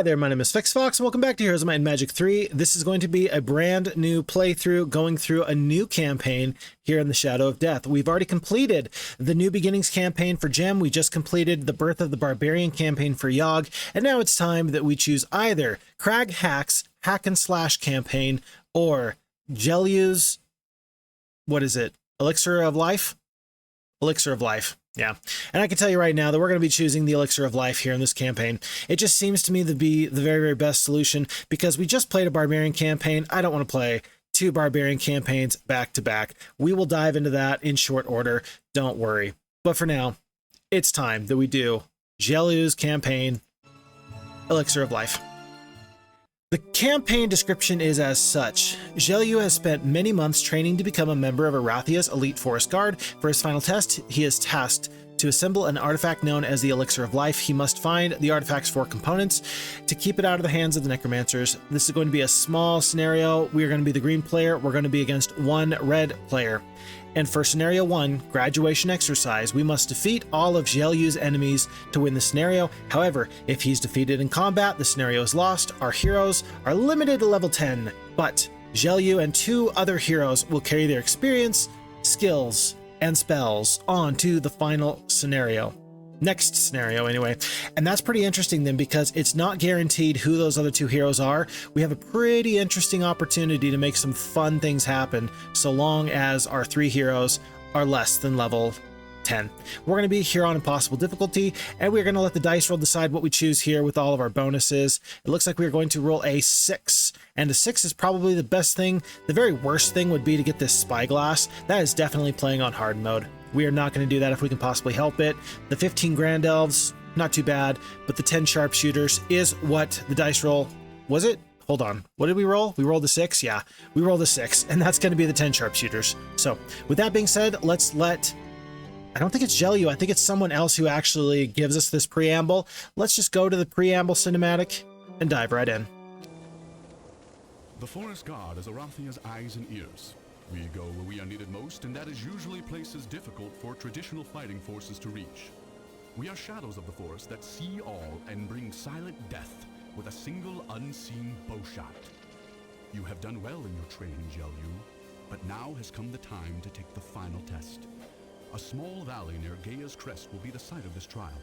Hi there, my name is FixFox, and welcome back to Heroes of Might and Magic 3. This is going to be a brand new playthrough, going through a new campaign here in the Shadow of Death. We've already completed the New Beginnings campaign for Jem, we just completed the Birth of the Barbarian campaign for Yogg, and now it's time that we choose either Crag Hack's Hack and Slash campaign or Gelu's, what is it, Elixir of Life? Elixir of Life. Yeah, and I can tell you right now that we're going to be choosing the Elixir of Life here in this campaign. It just seems to me to be the very, very best solution because we just played a Barbarian campaign. I don't want to play two Barbarian campaigns back to back. We will dive into that in short order, don't worry. But for now, it's time that we do Gelu's campaign, Elixir of Life. The campaign description is as such. Gelu has spent many months training to become a member of Erathia's elite forest guard. For his final test, he is tasked to assemble an artifact known as the Elixir of Life. He must find the artifact's 4 components to keep it out of the hands of the necromancers. This is going to be a small scenario. We are going to be the green player. We're going to be against one red player. And for scenario 1, graduation exercise, we must defeat all of Gelu's enemies to win the scenario. However, if he's defeated in combat, the scenario is lost. Our heroes are limited to level 10, but Gelu and 2 other heroes will carry their experience, skills, and spells on to the final scenario. Next scenario anyway. And that's pretty interesting then because it's not guaranteed who those other 2 heroes are. We have a pretty interesting opportunity to make some fun things happen so long as our 3 heroes are less than level 10. We're going to be here on impossible difficulty, and we're going to let the dice roll decide what we choose here with all of our bonuses. It looks like we're going to roll a 6, and a 6 is probably the best thing. The very worst thing would be to get this spyglass. That is definitely playing on hard mode. We are not going to do that if we can possibly help it. The 15 Grand Elves, not too bad, but the 10 Sharpshooters is what the dice roll, was it? Hold on, what did we roll? We rolled a 6? Yeah, we rolled a 6, and that's going to be the 10 Sharpshooters. So with that being said, let's let, I don't think it's Gelu, I think it's someone else who actually gives us this preamble. Let's just go to the preamble cinematic and dive right in. The Forest Guard is Erathia's eyes and ears. We go where we are needed most, and that is usually places difficult for traditional fighting forces to reach. We are shadows of the forest that see all and bring silent death with a single unseen bowshot. You have done well in your training, Gelu, but now has come the time to take the final test. A small valley near Gaia's Crest will be the site of this trial.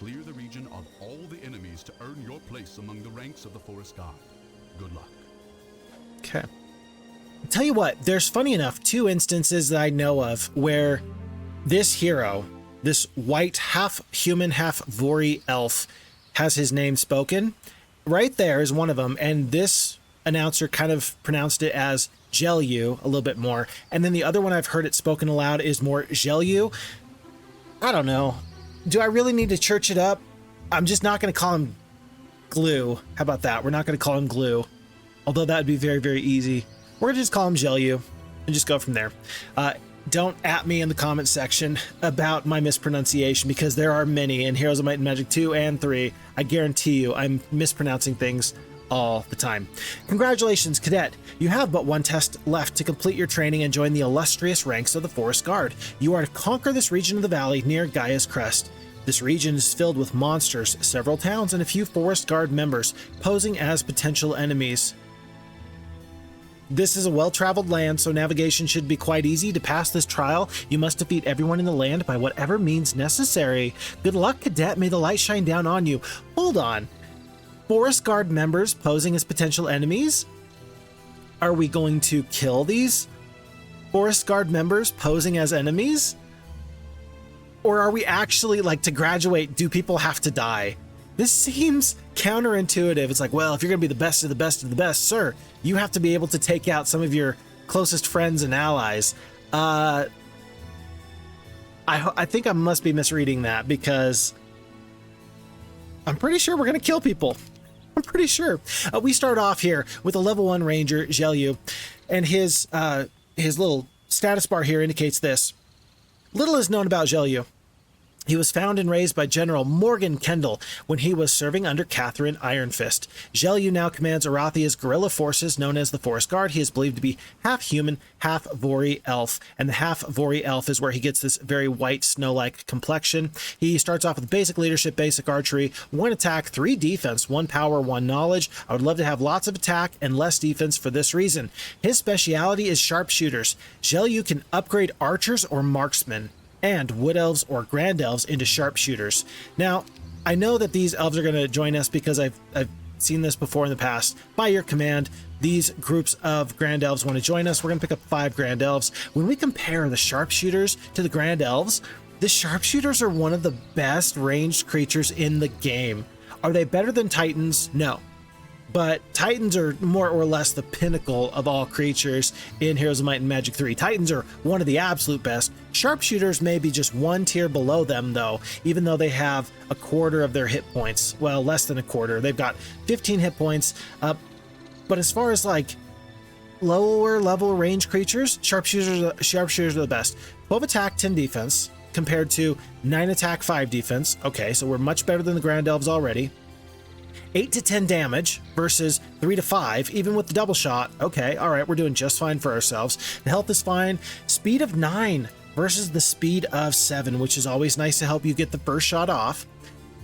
Clear the region of all the enemies to earn your place among the ranks of the Forest Guard. Good luck. Okay. Tell you what, there's funny enough 2 instances that I know of where this hero, this white half human half Vori elf, has his name spoken. Right there is one of them, and this announcer kind of pronounced it as Gelu a little bit more, and then the other one I've heard it spoken aloud is more Gelu. I don't know. Do I really need to church it up? I'm just not going to call him Glue. How about that? We're not going to call him Glue, although that would be very, very easy. We're going to just call him Gelu and just go from there. Don't at me in the comment section about my mispronunciation because there are many in Heroes of Might and Magic 2 and 3. I guarantee you I'm mispronouncing things all the time. Congratulations, Cadet. You have but 1 test left to complete your training and join the illustrious ranks of the Forest Guard. You are to conquer this region of the valley near Gaia's Crest. This region is filled with monsters, several towns, and a few Forest Guard members posing as potential enemies. This is a well-traveled land, so navigation should be quite easy. To pass this trial, you must defeat everyone in the land by whatever means necessary. Good luck, Cadet. May the light shine down on you. Hold on. Forest Guard members posing as potential enemies? Are we going to kill these Forest Guard members posing as enemies? Or are we actually, like, to graduate, do people have to die? This seems counterintuitive. It's like, well, if you're going to be the best of the best of the best, sir, you have to be able to take out some of your closest friends and allies. I think I must be misreading that because I'm pretty sure we're going to kill people. I'm pretty sure. We start off here with a level 1 ranger, Gelu, and his little status bar here indicates this. Little is known about Gelu. He was found and raised by General Morgan Kendall when he was serving under Catherine Ironfist. Gelu now commands Erathia's guerrilla forces known as the Forest Guard. He is believed to be half human, half Vori elf, and the half Vori elf is where he gets this very white snow-like complexion. He starts off with basic leadership, basic archery, 1 attack, 3 defense, 1 power, 1 knowledge. I would love to have lots of attack and less defense for this reason. His speciality is sharpshooters. Gelu can upgrade archers or marksmen and wood elves or grand elves into sharpshooters. Now, I know that these elves are going to join us because I've seen this before in the past. By your command, these groups of grand elves want to join us. We're going to pick up 5 grand elves. When we compare the sharpshooters to the grand elves, the sharpshooters are one of the best ranged creatures in the game. Are they better than titans? No. But Titans are more or less the pinnacle of all creatures in Heroes of Might and Magic 3. Titans are one of the absolute best. Sharpshooters may be just 1 tier below them, though, even though they have a quarter of their hit points. Well, less than a quarter. They've got 15 hit points. But as far as like lower level range creatures, sharpshooters are the best. 12 attack, 10 defense, compared to 9 attack, 5 defense. Okay, so we're much better than the Grand Elves already. 8 to 10 damage versus 3 to 5, even with the double shot. Okay, all right, we're doing just fine for ourselves. The health is fine. Speed of 9 versus the speed of 7, which is always nice to help you get the first shot off.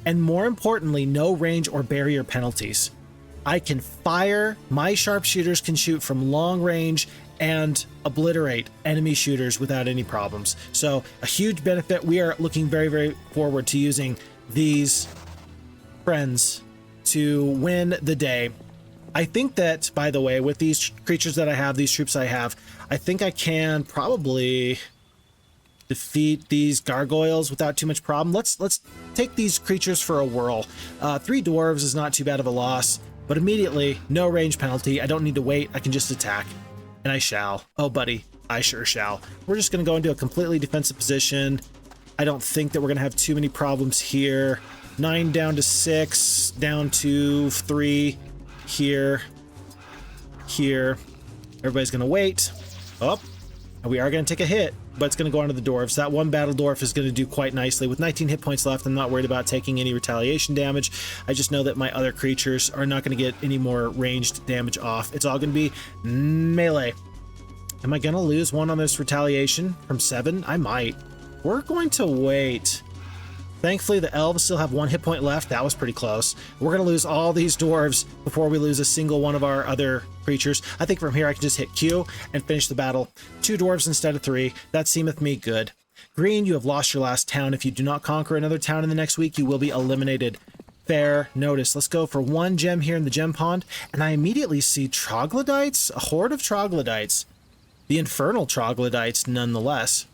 And more importantly, no range or barrier penalties. I can fire, my sharpshooters can shoot from long range and obliterate enemy shooters without any problems. So a huge benefit. We are looking very, very forward to using these friends to win the day. I think that, by the way, with these creatures that I have, these troops I have, I think I can probably defeat these gargoyles without too much problem. Let's take these creatures for a whirl. 3 dwarves is not too bad of a loss, but immediately, no range penalty. I don't need to wait. I can just attack, and I shall. Oh, buddy, I sure shall. We're just going to go into a completely defensive position. I don't think that we're going to have too many problems here. 9 down to 6, down to 3, here. Everybody's going to wait. Oh, we are going to take a hit, but it's going to go onto the dwarves. That 1 battle dwarf is going to do quite nicely. With 19 hit points left, I'm not worried about taking any retaliation damage. I just know that my other creatures are not going to get any more ranged damage off. It's all going to be melee. Am I going to lose 1 on this retaliation from 7? I might. We're going to wait. Thankfully, the elves still have 1 hit point left. That was pretty close. We're going to lose all these dwarves before we lose a single one of our other creatures. I think from here I can just hit Q and finish the battle. 2 dwarves instead of 3. That seemeth me good. Green, you have lost your last town. If you do not conquer another town in the next week, you will be eliminated. Fair notice. Let's go for 1 gem here in the gem pond. And I immediately see troglodytes, a horde of troglodytes. The infernal troglodytes, nonetheless.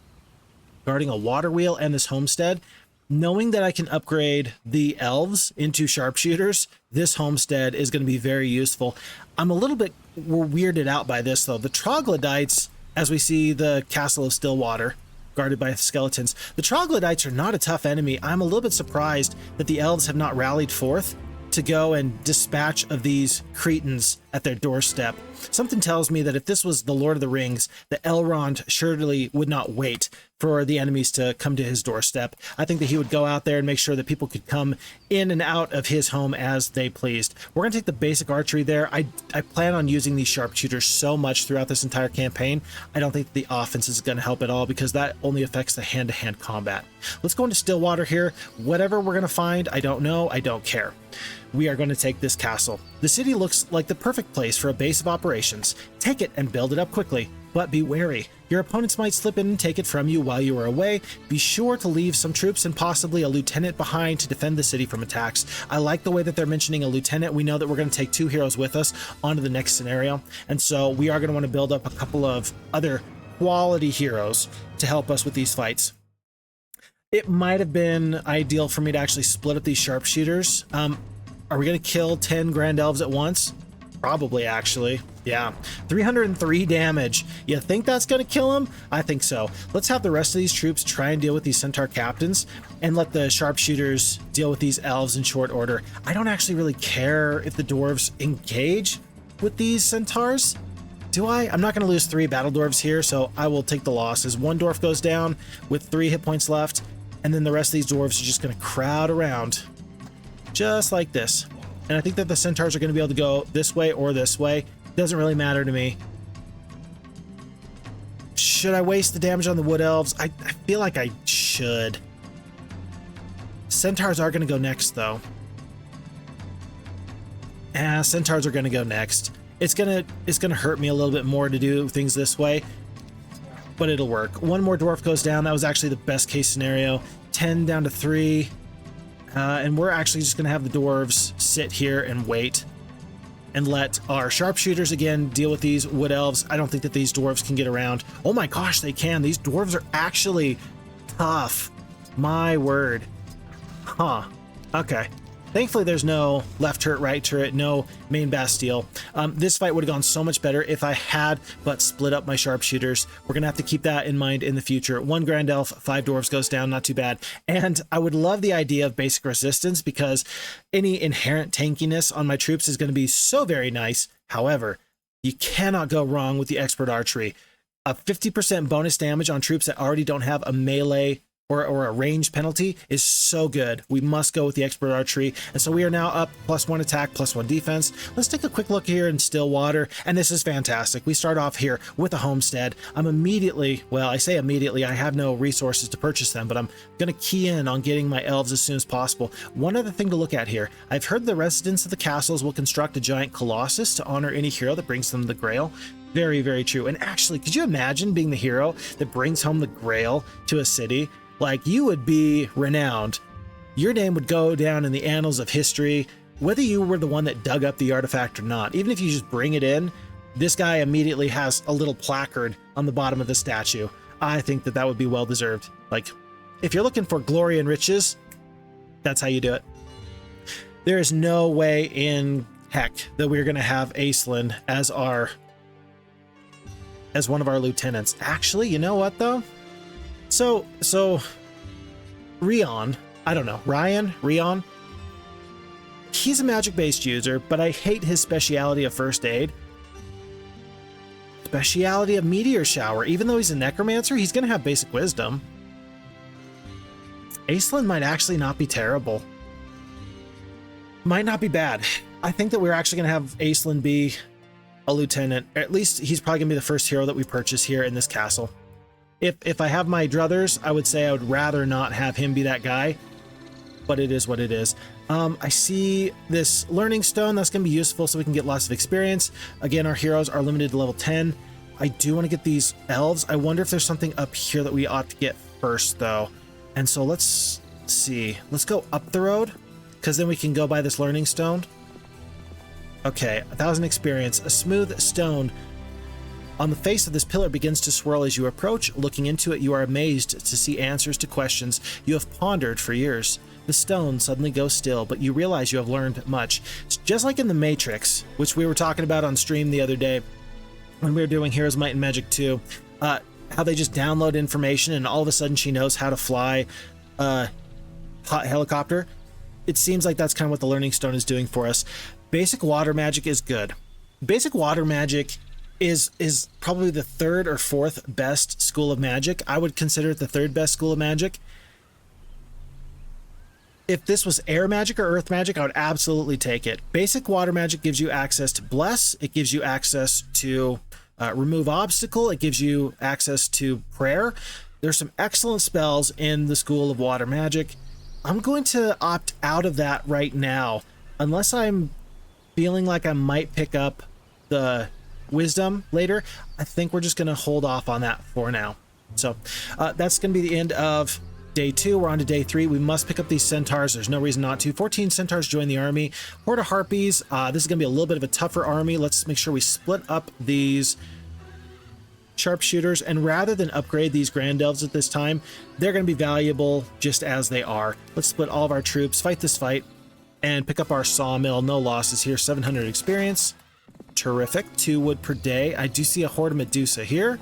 Guarding a water wheel and this homestead. Knowing that I can upgrade the elves into sharpshooters, this homestead is going to be very useful. I'm a little bit weirded out by this, though. The troglodytes, as we see the Castle of Stillwater, guarded by skeletons, the troglodytes are not a tough enemy. I'm a little bit surprised that the elves have not rallied forth to go and dispatch of these cretins at their doorstep. Something tells me that if this was the Lord of the Rings, the Elrond surely would not wait for the enemies to come to his doorstep. I think that he would go out there and make sure that people could come in and out of his home as they pleased. We're going to take the basic archery there. I plan on using these sharpshooters so much throughout this entire campaign. I don't think the offense is going to help at all because that only affects the hand-to-hand combat. Let's go into Stillwater here. Whatever we're going to find, I don't know. I don't care. We are going to take this castle. The city looks like the perfect place for a base of operations. Take it and build it up quickly, but be wary. Your opponents might slip in and take it from you while you are away. Be sure to leave some troops and possibly a lieutenant behind to defend the city from attacks. I like the way that they're mentioning a lieutenant. We know that we're going to take 2 heroes with us onto the next scenario, and so we are going to want to build up a couple of other quality heroes to help us with these fights. It might have been ideal for me to actually split up these sharpshooters. Are we going to kill 10 Grand Elves at once? Probably, actually. Yeah. 303 damage. You think that's going to kill him? I think so. Let's have the rest of these troops try and deal with these Centaur captains and let the sharpshooters deal with these elves in short order. I don't actually really care if the dwarves engage with these centaurs. Do I? I'm not going to lose 3 battle dwarves here, so I will take the losses. 1 dwarf goes down with 3 hit points left. and then the rest of these dwarves are just going to crowd around just like this. And I think that the centaurs are going to be able to go this way or this way. Doesn't really matter to me. Should I waste the damage on the wood elves? I feel like I should. Centaurs are going to go next, though. Centaurs are going to go next. It's gonna hurt me a little bit more to do things this way, but it'll work. One more dwarf goes down. That was actually the best case scenario. 10 down to 3. And we're actually just going to have the dwarves sit here and wait and let our sharpshooters again deal with these wood elves. I don't think that these dwarves can get around. Oh my gosh, they can. These dwarves are actually tough. My word. Huh. Okay. Thankfully, there's no left turret, right turret, no main bastille. This fight would have gone so much better if I had but split up my sharpshooters. We're going to have to keep that in mind in the future. 1 grand elf, 5 dwarves goes down, not too bad. And I would love the idea of basic resistance because any inherent tankiness on my troops is going to be so very nice. However, you cannot go wrong with the expert archery. A 50% bonus damage on troops that already don't have a melee or a range penalty is so good. We must go with the expert archery. And so we are now up +1 attack, +1 defense. Let's take a quick look here in Stillwater. And this is fantastic. We start off here with a homestead. I'm immediately, well, I say immediately, I have no resources to purchase them, but I'm going to key in on getting my elves as soon as possible. One other thing to look at here. I've heard the residents of the castles will construct a giant colossus to honor any hero that brings them the grail. Very, very true. And actually, could you imagine being the hero that brings home the grail to a city? Like, you would be renowned. Your name would go down in the annals of history, whether you were the one that dug up the artifact or not. Even if you just bring it in, this guy immediately has a little placard on the bottom of the statue. I think that that would be well deserved. Like, if you're looking for glory and riches, that's how you do it. There is no way in heck that we're going to have Aislinn as one of our lieutenants. Actually, you know what though? So Rion, I don't know, Rion, he's a magic-based user, but I hate his speciality of first aid. Speciality of meteor shower. Even though he's a necromancer, he's going to have basic wisdom. Aislinn might actually not be terrible. Might not be bad. I think that we're actually going to have Aislinn be a lieutenant. At least he's probably going to be the first hero that we purchase here in this castle. If I have my druthers, I would say I would rather not have him be that guy, but it is what it is. I see this learning stone. That's going to be useful so we can get lots of experience. Again, our heroes are limited to level 10. I do want to get these elves. I wonder if there's something up here that we ought to get first, though. And so let's see. Let's go up the road, because then we can go by this learning stone. Okay, 1,000 experience. A smooth stone on the face of this pillar begins to swirl as you approach. Looking into it, you are amazed to see answers to questions you have pondered for years. The stone suddenly goes still, but you realize you have learned much. It's just like in the Matrix, which we were talking about on stream the other day when we were doing Heroes Might and Magic 2, how they just download information and all of a sudden she knows how to fly a hot helicopter. It seems like that's kind of what the learning stone is doing for us. Basic water magic is good. Basic water magic is probably the 3rd or 4th best school of magic. I would consider it the 3rd best school of magic. If this was air magic or earth magic, I would absolutely take it. Basic water magic gives you access to bless. It gives you access to remove obstacle. It gives you access to prayer. There's some excellent spells in the school of water magic. I'm going to opt out of that right now, unless I'm feeling like I might pick up the wisdom later. I think we're just going to hold off on that for now. So that's going to be the end of day 2. We're on to day 3. We must pick up these centaurs. There's no reason not to. 14 centaurs join the army. Horde of harpies. This is going to be a little bit of a tougher army. Let's make sure we split up these sharpshooters, and rather than upgrade these grand elves at this time, they're going to be valuable just as they are. Let's split all of our troops, fight this fight, and pick up our sawmill. No losses here. 700 experience. Terrific. 2 wood per day. I do see a horde of Medusa here.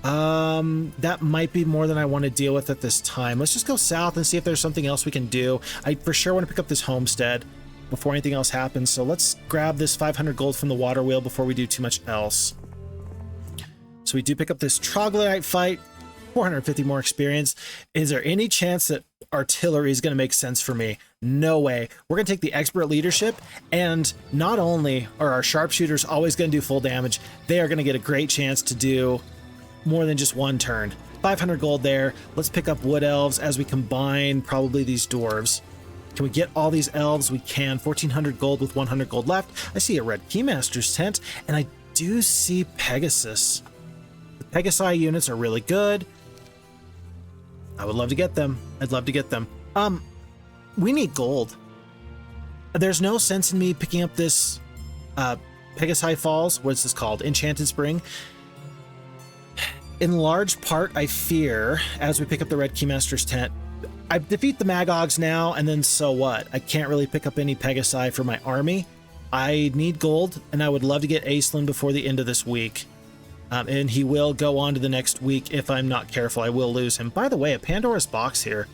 That might be more than I want to deal with at this time. Let's just go south and see if there's something else we can do. I for sure want to pick up this homestead before anything else happens. So let's grab this 500 gold from the water wheel before we do too much else. So we do pick up this troglodyte fight. 450 more experience. Is there any chance that artillery is going to make sense for me? No way. We're going to take the expert leadership, and not only are our sharpshooters always going to do full damage, they are going to get a great chance to do more than just one turn. 500 gold there. Let's pick up wood elves as we combine probably these dwarves. Can we get all these elves? We can. 1400 gold with 100 gold left. I see a red keymaster's tent, and I do see Pegasus. The Pegasi units are really good. I would love to get them. I'd love to get them. We need gold. There's no sense in me picking up this Pegasi Falls. What's this called? Enchanted Spring. In large part, I fear, as we pick up the Red Keymaster's tent, I defeat the Magogs now, and then so what? I can't really pick up any Pegasi for my army. I need gold, and I would love to get Aislinn before the end of this week. And he will go on to the next week if I'm not careful. I will lose him. By the way, a Pandora's box here.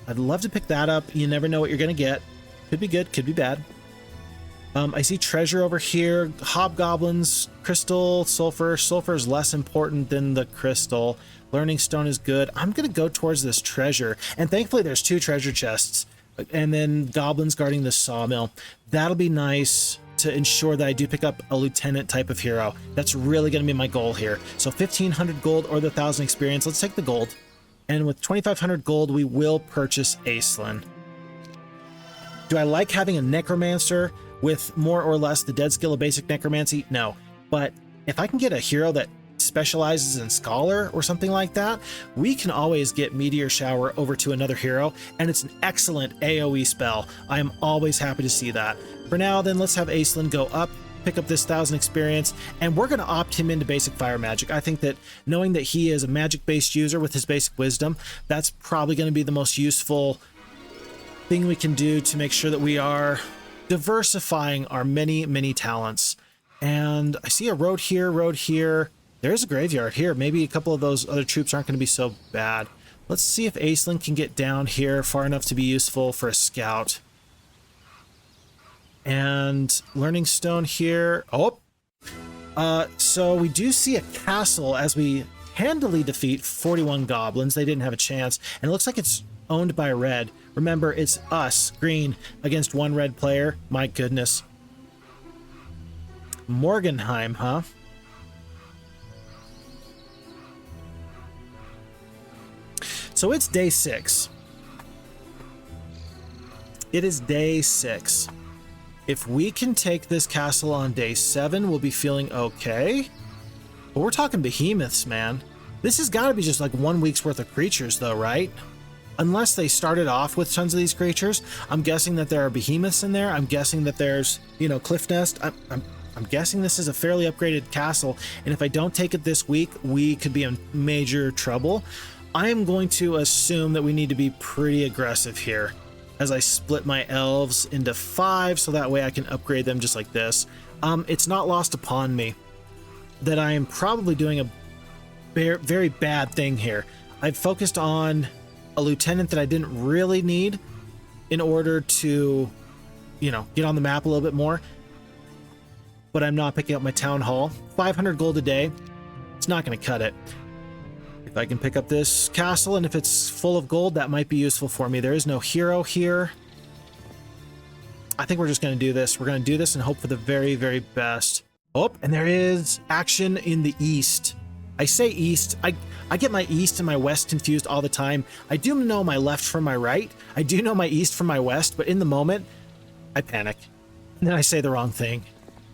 I'd love to pick that up. You never know what you're going to get. Could be good, could be bad. I see treasure over here. Hobgoblins, crystal, sulfur. Sulfur is less important than the crystal. Learning stone is good. I'm going to go towards this treasure. And thankfully there's 2 treasure chests. And then goblins guarding the sawmill. That'll be nice to ensure that I do pick up a lieutenant type of hero. That's really going to be my goal here. So 1500 gold or the 1000 experience. Let's take the gold. And with 2500 gold, we will purchase Aislinn. Do I like having a necromancer with more or less the dead skill of basic necromancy? No. But if I can get a hero that specializes in scholar or something like that, we can always get Meteor Shower over to another hero, and it's an excellent AoE spell. I am always happy to see that. For now, then, let's have Aislinn go up, pick up this 1000 experience, and we're going to opt him into basic fire magic. I think that knowing that he is a magic-based user with his basic wisdom, that's probably going to be the most useful thing we can do to make sure that we are diversifying our many, many talents. And I see a road here, road here. There's a graveyard here. Maybe a couple of those other troops aren't going to be so bad. Let's see if Aislinn can get down here far enough to be useful for a scout. And learning stone here. Oh, so we do see a castle as we handily defeat 41 goblins. They didn't have a chance, and it looks like it's owned by red. Remember, it's us, green, against 1 red player. My goodness. Morgenheim, huh? So it's day 6. It is day 6. If we can take this castle on day 7, we'll be feeling okay. But we're talking behemoths, man. This has got to be just like 1 week's worth of creatures, though, right? Unless they started off with tons of these creatures. I'm guessing that there are behemoths in there. I'm guessing that there's, Cliff Nest. I'm guessing this is a fairly upgraded castle. And if I don't take it this week, we could be in major trouble. I am going to assume that we need to be pretty aggressive here as I split my elves into 5 so that way I can upgrade them just like this. It's not lost upon me that I am probably doing a very bad thing here. I've focused on a lieutenant that I didn't really need in order to, get on the map a little bit more. But I'm not picking up my town hall. 500 gold a day. It's not going to cut it. If I can pick up this castle, and if it's full of gold, that might be useful for me. There is no hero here. I think we're just going to do this. We're going to do this and hope for the very, very best. Oh, and there is action in the east. I say east. I get my east and my west confused all the time. I do know my left from my right. I do know my east from my west, but in the moment, I panic. And then I say the wrong thing.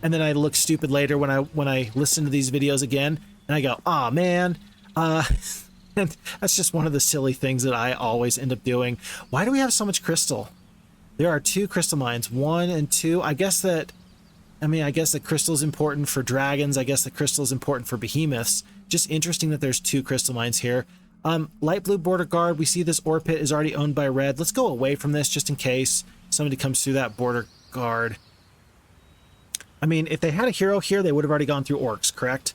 And then I look stupid later when I listen to these videos again, and I go, "Aw, man." And that's just one of the silly things that I always end up doing. Why do we have so much crystal? There are 2 crystal mines, 1 and 2. I guess that crystal is important for dragons. I guess the crystal is important for behemoths. Just interesting that there's 2 crystal mines here. Light blue border guard. We see this ore pit is already owned by red. Let's go away from this just in case somebody comes through that border guard. If they had a hero here, they would have already gone through orcs, correct?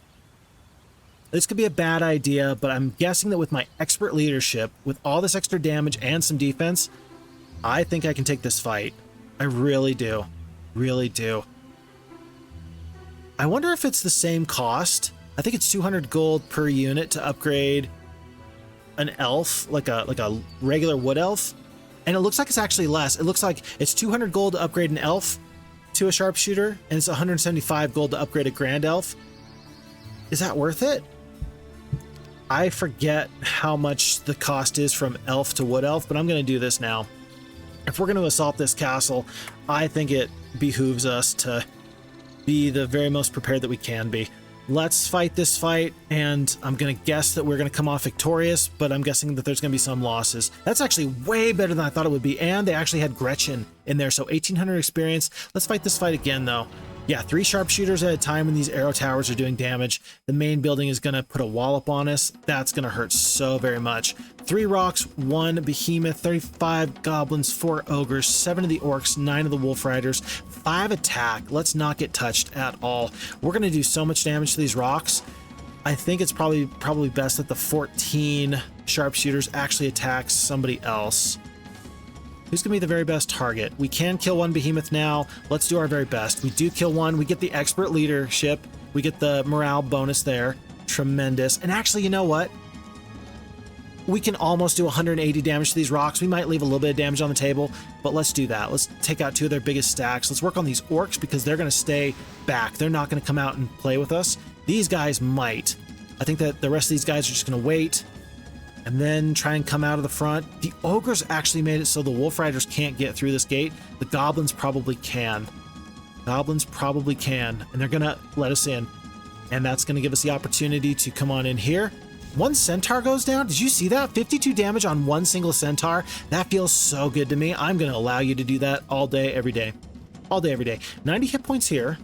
This could be a bad idea, but I'm guessing that with my expert leadership, with all this extra damage and some defense, I think I can take this fight. I really do. Really do. I wonder if it's the same cost. I think it's 200 gold per unit to upgrade an elf, like a regular wood elf, and it looks like it's actually less. It looks like it's 200 gold to upgrade an elf to a sharpshooter, and it's 175 gold to upgrade a grand elf. Is that worth it? I forget how much the cost is from elf to wood elf, but I'm going to do this now. If we're going to assault this castle, I think it behooves us to be the very most prepared that we can be. Let's fight this fight, and I'm going to guess that we're going to come off victorious, but I'm guessing that there's going to be some losses. That's actually way better than I thought it would be, and they actually had Gretchen in there, so 1800 experience. Let's fight this fight again, though. Yeah, 3 sharpshooters at a time when these arrow towers are doing damage. The main building is going to put a wallop on us. That's going to hurt so very much. 3 rocks, 1 behemoth, 35 goblins, 4 ogres, 7 of the orcs, 9 of the wolf riders, 5 attack. Let's not get touched at all. We're going to do so much damage to these rocks. I think it's probably best that the 14 sharpshooters actually attacks somebody else. Who's going to be the very best target? We can kill 1 behemoth now. Let's do our very best. We do kill 1. We get the expert leadership. We get the morale bonus there. Tremendous. And actually, you know what? We can almost do 180 damage to these rocks. We might leave a little bit of damage on the table, but let's do that. Let's take out 2 of their biggest stacks. Let's work on these orcs because they're going to stay back. They're not going to come out and play with us. These guys might. I think that the rest of these guys are just going to wait and then try and come out of the front. The ogres actually made it so the wolf riders can't get through this gate. The goblins probably can. Goblins probably can, and they're gonna let us in. And that's gonna give us the opportunity to come on in here. 1 centaur goes down. Did you see that? 52 damage on 1 single centaur. That feels so good to me. I'm gonna allow you to do that all day, every day. All day, every day. 90 hit points here,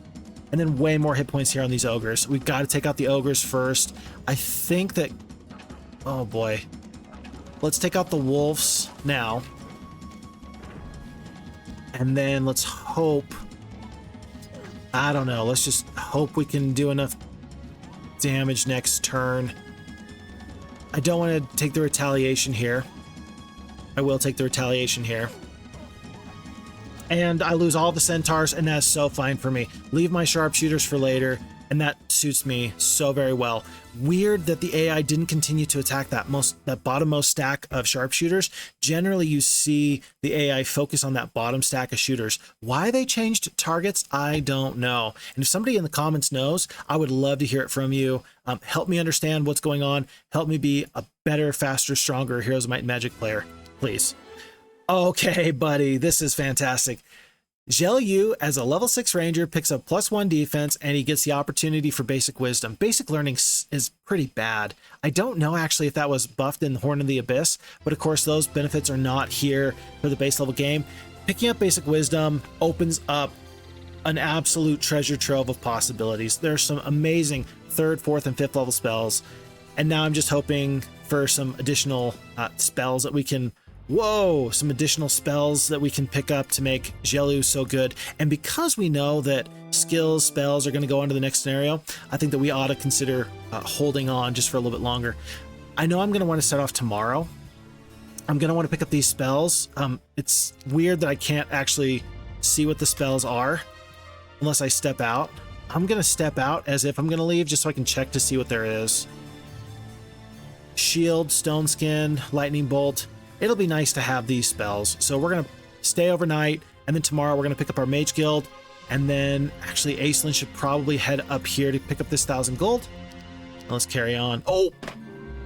and then way more hit points here on these ogres. We've got to take out the ogres first. I think that... Oh boy. Let's take out the wolves now. And then let's hope... I don't know. Let's just hope we can do enough damage next turn. I don't want to take the retaliation here. I will take the retaliation here. And I lose all the centaurs, and that's so fine for me. Leave my sharpshooters for later, and that suits me so very well. Weird that the AI didn't continue to attack that bottommost stack of sharpshooters. Generally, you see the AI focus on that bottom stack of shooters. Why they changed targets, I don't know. And if somebody in the comments knows, I would love to hear it from you. Help me understand what's going on. Help me be a better, faster, stronger Heroes of Might and Magic player, please. Okay, buddy, this is fantastic. Gelu, as a level 6 ranger, picks up +1 defense, and he gets the opportunity for basic wisdom. Basic learning is pretty bad. I don't know actually if that was buffed in Horn of the Abyss, but of course those benefits are not here for the base level game. Picking up basic wisdom opens up an absolute treasure trove of possibilities. There's some amazing 3rd, 4th, and 5th level spells, and now I'm just hoping for some additional spells that we can... Whoa, some additional spells that we can pick up to make Gelu so good. And because we know that skills, spells are going to go into the next scenario, I think that we ought to consider holding on just for a little bit longer. I know I'm going to want to start off tomorrow. I'm going to want to pick up these spells. It's weird that I can't actually see what the spells are unless I step out. I'm going to step out as if I'm going to leave just so I can check to see what there is. Shield, Stone Skin, Lightning Bolt. It'll be nice to have these spells. So we're going to stay overnight, and then tomorrow we're going to pick up our Mage Guild, and then actually Aislinn should probably head up here to pick up this 1,000 gold. Let's carry on. Oh,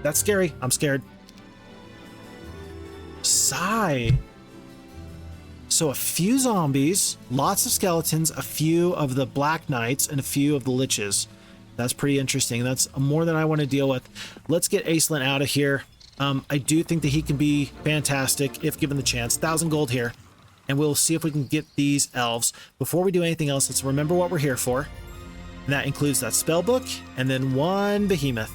that's scary. I'm scared. Sigh. So a few zombies, lots of skeletons, a few of the Black Knights, and a few of the Liches. That's pretty interesting. That's more than I want to deal with. Let's get Aislinn out of here. I do think that he can be fantastic if given the chance. 1,000 gold here, and we'll see if we can get these elves. Before we do anything else, let's remember what we're here for. And that includes that spell book, and then 1 behemoth.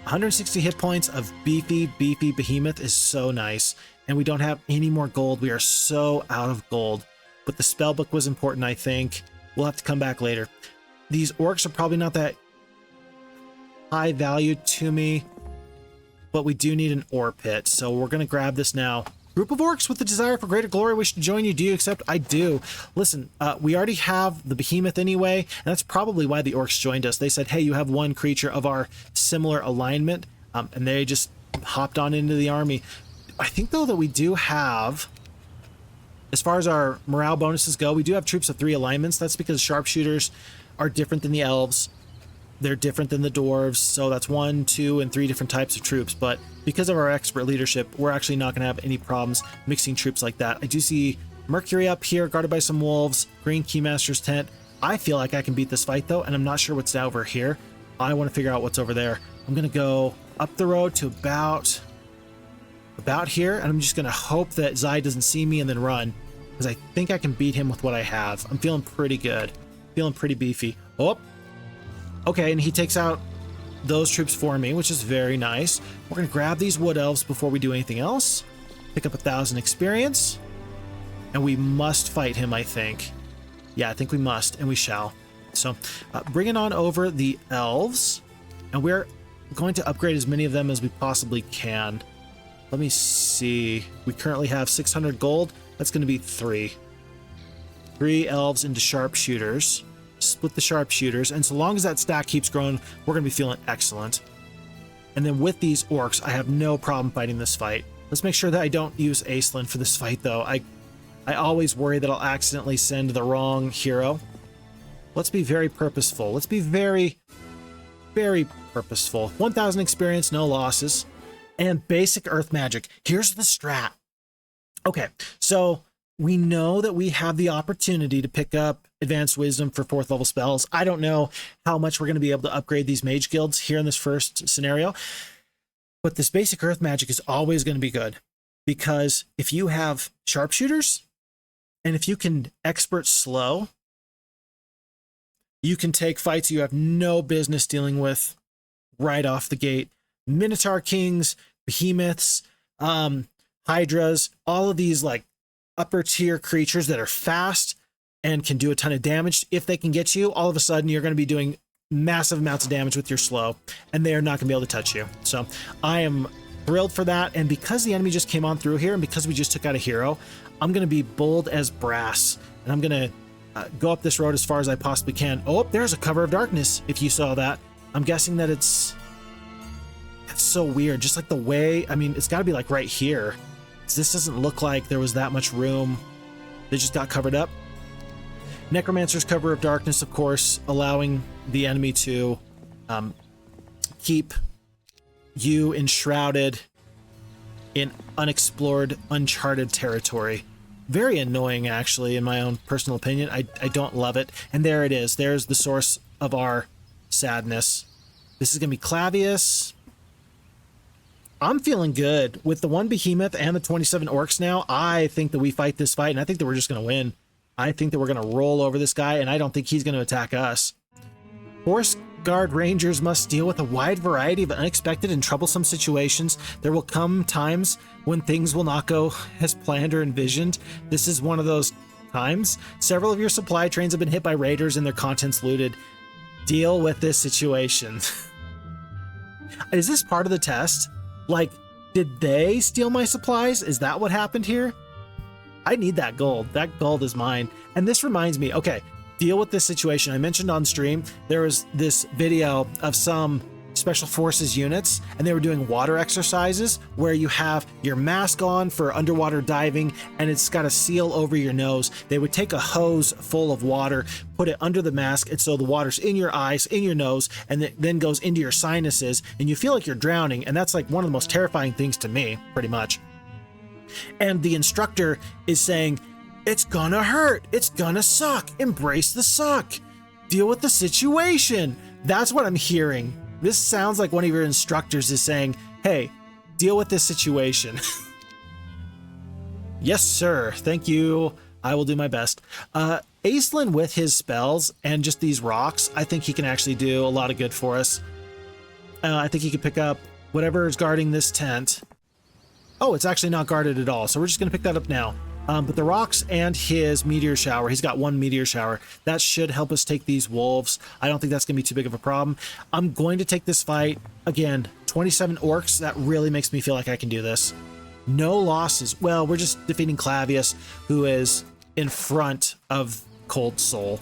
160 hit points of beefy behemoth is so nice. And we don't have any more gold. We are so out of gold. But the spell book was important, I think. We'll have to come back later. These orcs are probably not that high value to me, but we do need an ore pit, so we're going to grab this now. Group of orcs with the desire for greater glory wish to join you. Do you accept? I do. Listen, we already have the behemoth anyway, and that's probably why the orcs joined us. They said, hey, you have 1 creature of our similar alignment, and they just hopped on into the army. I think, though, that we do have, as far as our morale bonuses go, we do have troops of 3 alignments. That's because sharpshooters are different than the elves. They're different than the dwarves, so that's 1, 2, and 3 different types of troops. But because of our expert leadership, we're actually not going to have any problems mixing troops like that. I do see Mercury up here, guarded by some wolves, Green Keymaster's tent. I feel like I can beat this fight, though, and I'm not sure what's over here. I want to figure out what's over there. I'm going to go up the road to about here, and I'm just going to hope that Zai doesn't see me and then run, because I think I can beat him with what I have. I'm feeling pretty good. Feeling pretty beefy. Oh! Okay, and he takes out those troops for me, which is very nice. We're going to grab these wood elves before we do anything else. Pick up 1,000 experience. And we must fight him, I think. Yeah, I think we must, and we shall. So, bringing on over the elves. And we're going to upgrade as many of them as we possibly can. Let me see. We currently have 600 gold. That's going to be 3. 3 elves into sharpshooters. Split the sharpshooters, and so long as that stack keeps growing, we're going to be feeling excellent. And then with these orcs, I have no problem fighting this fight. Let's make sure that I don't use Aislinn for this fight, though. I always worry that I'll accidentally send the wrong hero. Let's be very purposeful. Let's be very, very purposeful. 1,000 experience, no losses, and basic earth magic. Here's the strat. Okay, so we know that we have the opportunity to pick up advanced wisdom for 4th level spells. I don't know how much we're going to be able to upgrade these mage guilds here in this first scenario, but this basic earth magic is always going to be good, because if you have sharpshooters and if you can expert slow, you can take fights you have no business dealing with right off the gate. Minotaur kings, behemoths, hydras, all of these like upper tier creatures that are fast and can do a ton of damage. If they can get you, all of a sudden you're going to be doing massive amounts of damage with your slow, and they are not going to be able to touch you. So I am thrilled for that. And because the enemy just came on through here, and because we just took out a hero, I'm going to be bold as brass, and I'm going to go up this road as far as I possibly can. Oh, there's a cover of darkness. If you saw that, I'm guessing that that's so weird. Just like the way, I mean, it's got to be like right here. This doesn't look like there was that much room. They just got covered up. Necromancer's cover of darkness, of course, allowing the enemy to keep you enshrouded in unexplored, uncharted territory. Very annoying, actually, in my own personal opinion. I don't love it. And there it is. There's the source of our sadness. This is going to be Clavius. I'm feeling good. With the 1 behemoth and the 27 orcs now, I think that we fight this fight, and I think that we're just going to win. I think that we're going to roll over this guy, and I don't think he's going to attack us. Forest Guard Rangers must deal with a wide variety of unexpected and troublesome situations. There will come times when things will not go as planned or envisioned. This is one of those times. Several of your supply trains have been hit by raiders and their contents looted. Deal with this situation. Is this part of the test? Like, did they steal my supplies? Is that what happened here? I need that gold. That gold is mine. And this reminds me, okay, deal with this situation. I mentioned on stream, there was this video of some special forces units, and they were doing water exercises where you have your mask on for underwater diving, and it's got a seal over your nose. They would take a hose full of water, put it under the mask, and so the water's in your eyes, in your nose, and it then goes into your sinuses, and you feel like you're drowning, and that's like one of the most terrifying things to me, pretty much. And the instructor is saying, it's gonna hurt, it's gonna suck, embrace the suck, deal with the situation. That's what I'm hearing. This sounds like one of your instructors is saying, hey, deal with this situation. Yes, sir. Thank you. I will do my best. Aislinn, with his spells and just these rocks, I think he can actually do a lot of good for us. I think he could pick up whatever is guarding this tent. Oh, it's actually not guarded at all. So we're just going to pick that up now. But the rocks and his meteor shower, he's got 1 meteor shower. That should help us take these wolves. I don't think that's going to be too big of a problem. I'm going to take this fight. Again, 27 orcs. That really makes me feel like I can do this. No losses. Well, we're just defeating Clavius, who is in front of Cold Soul.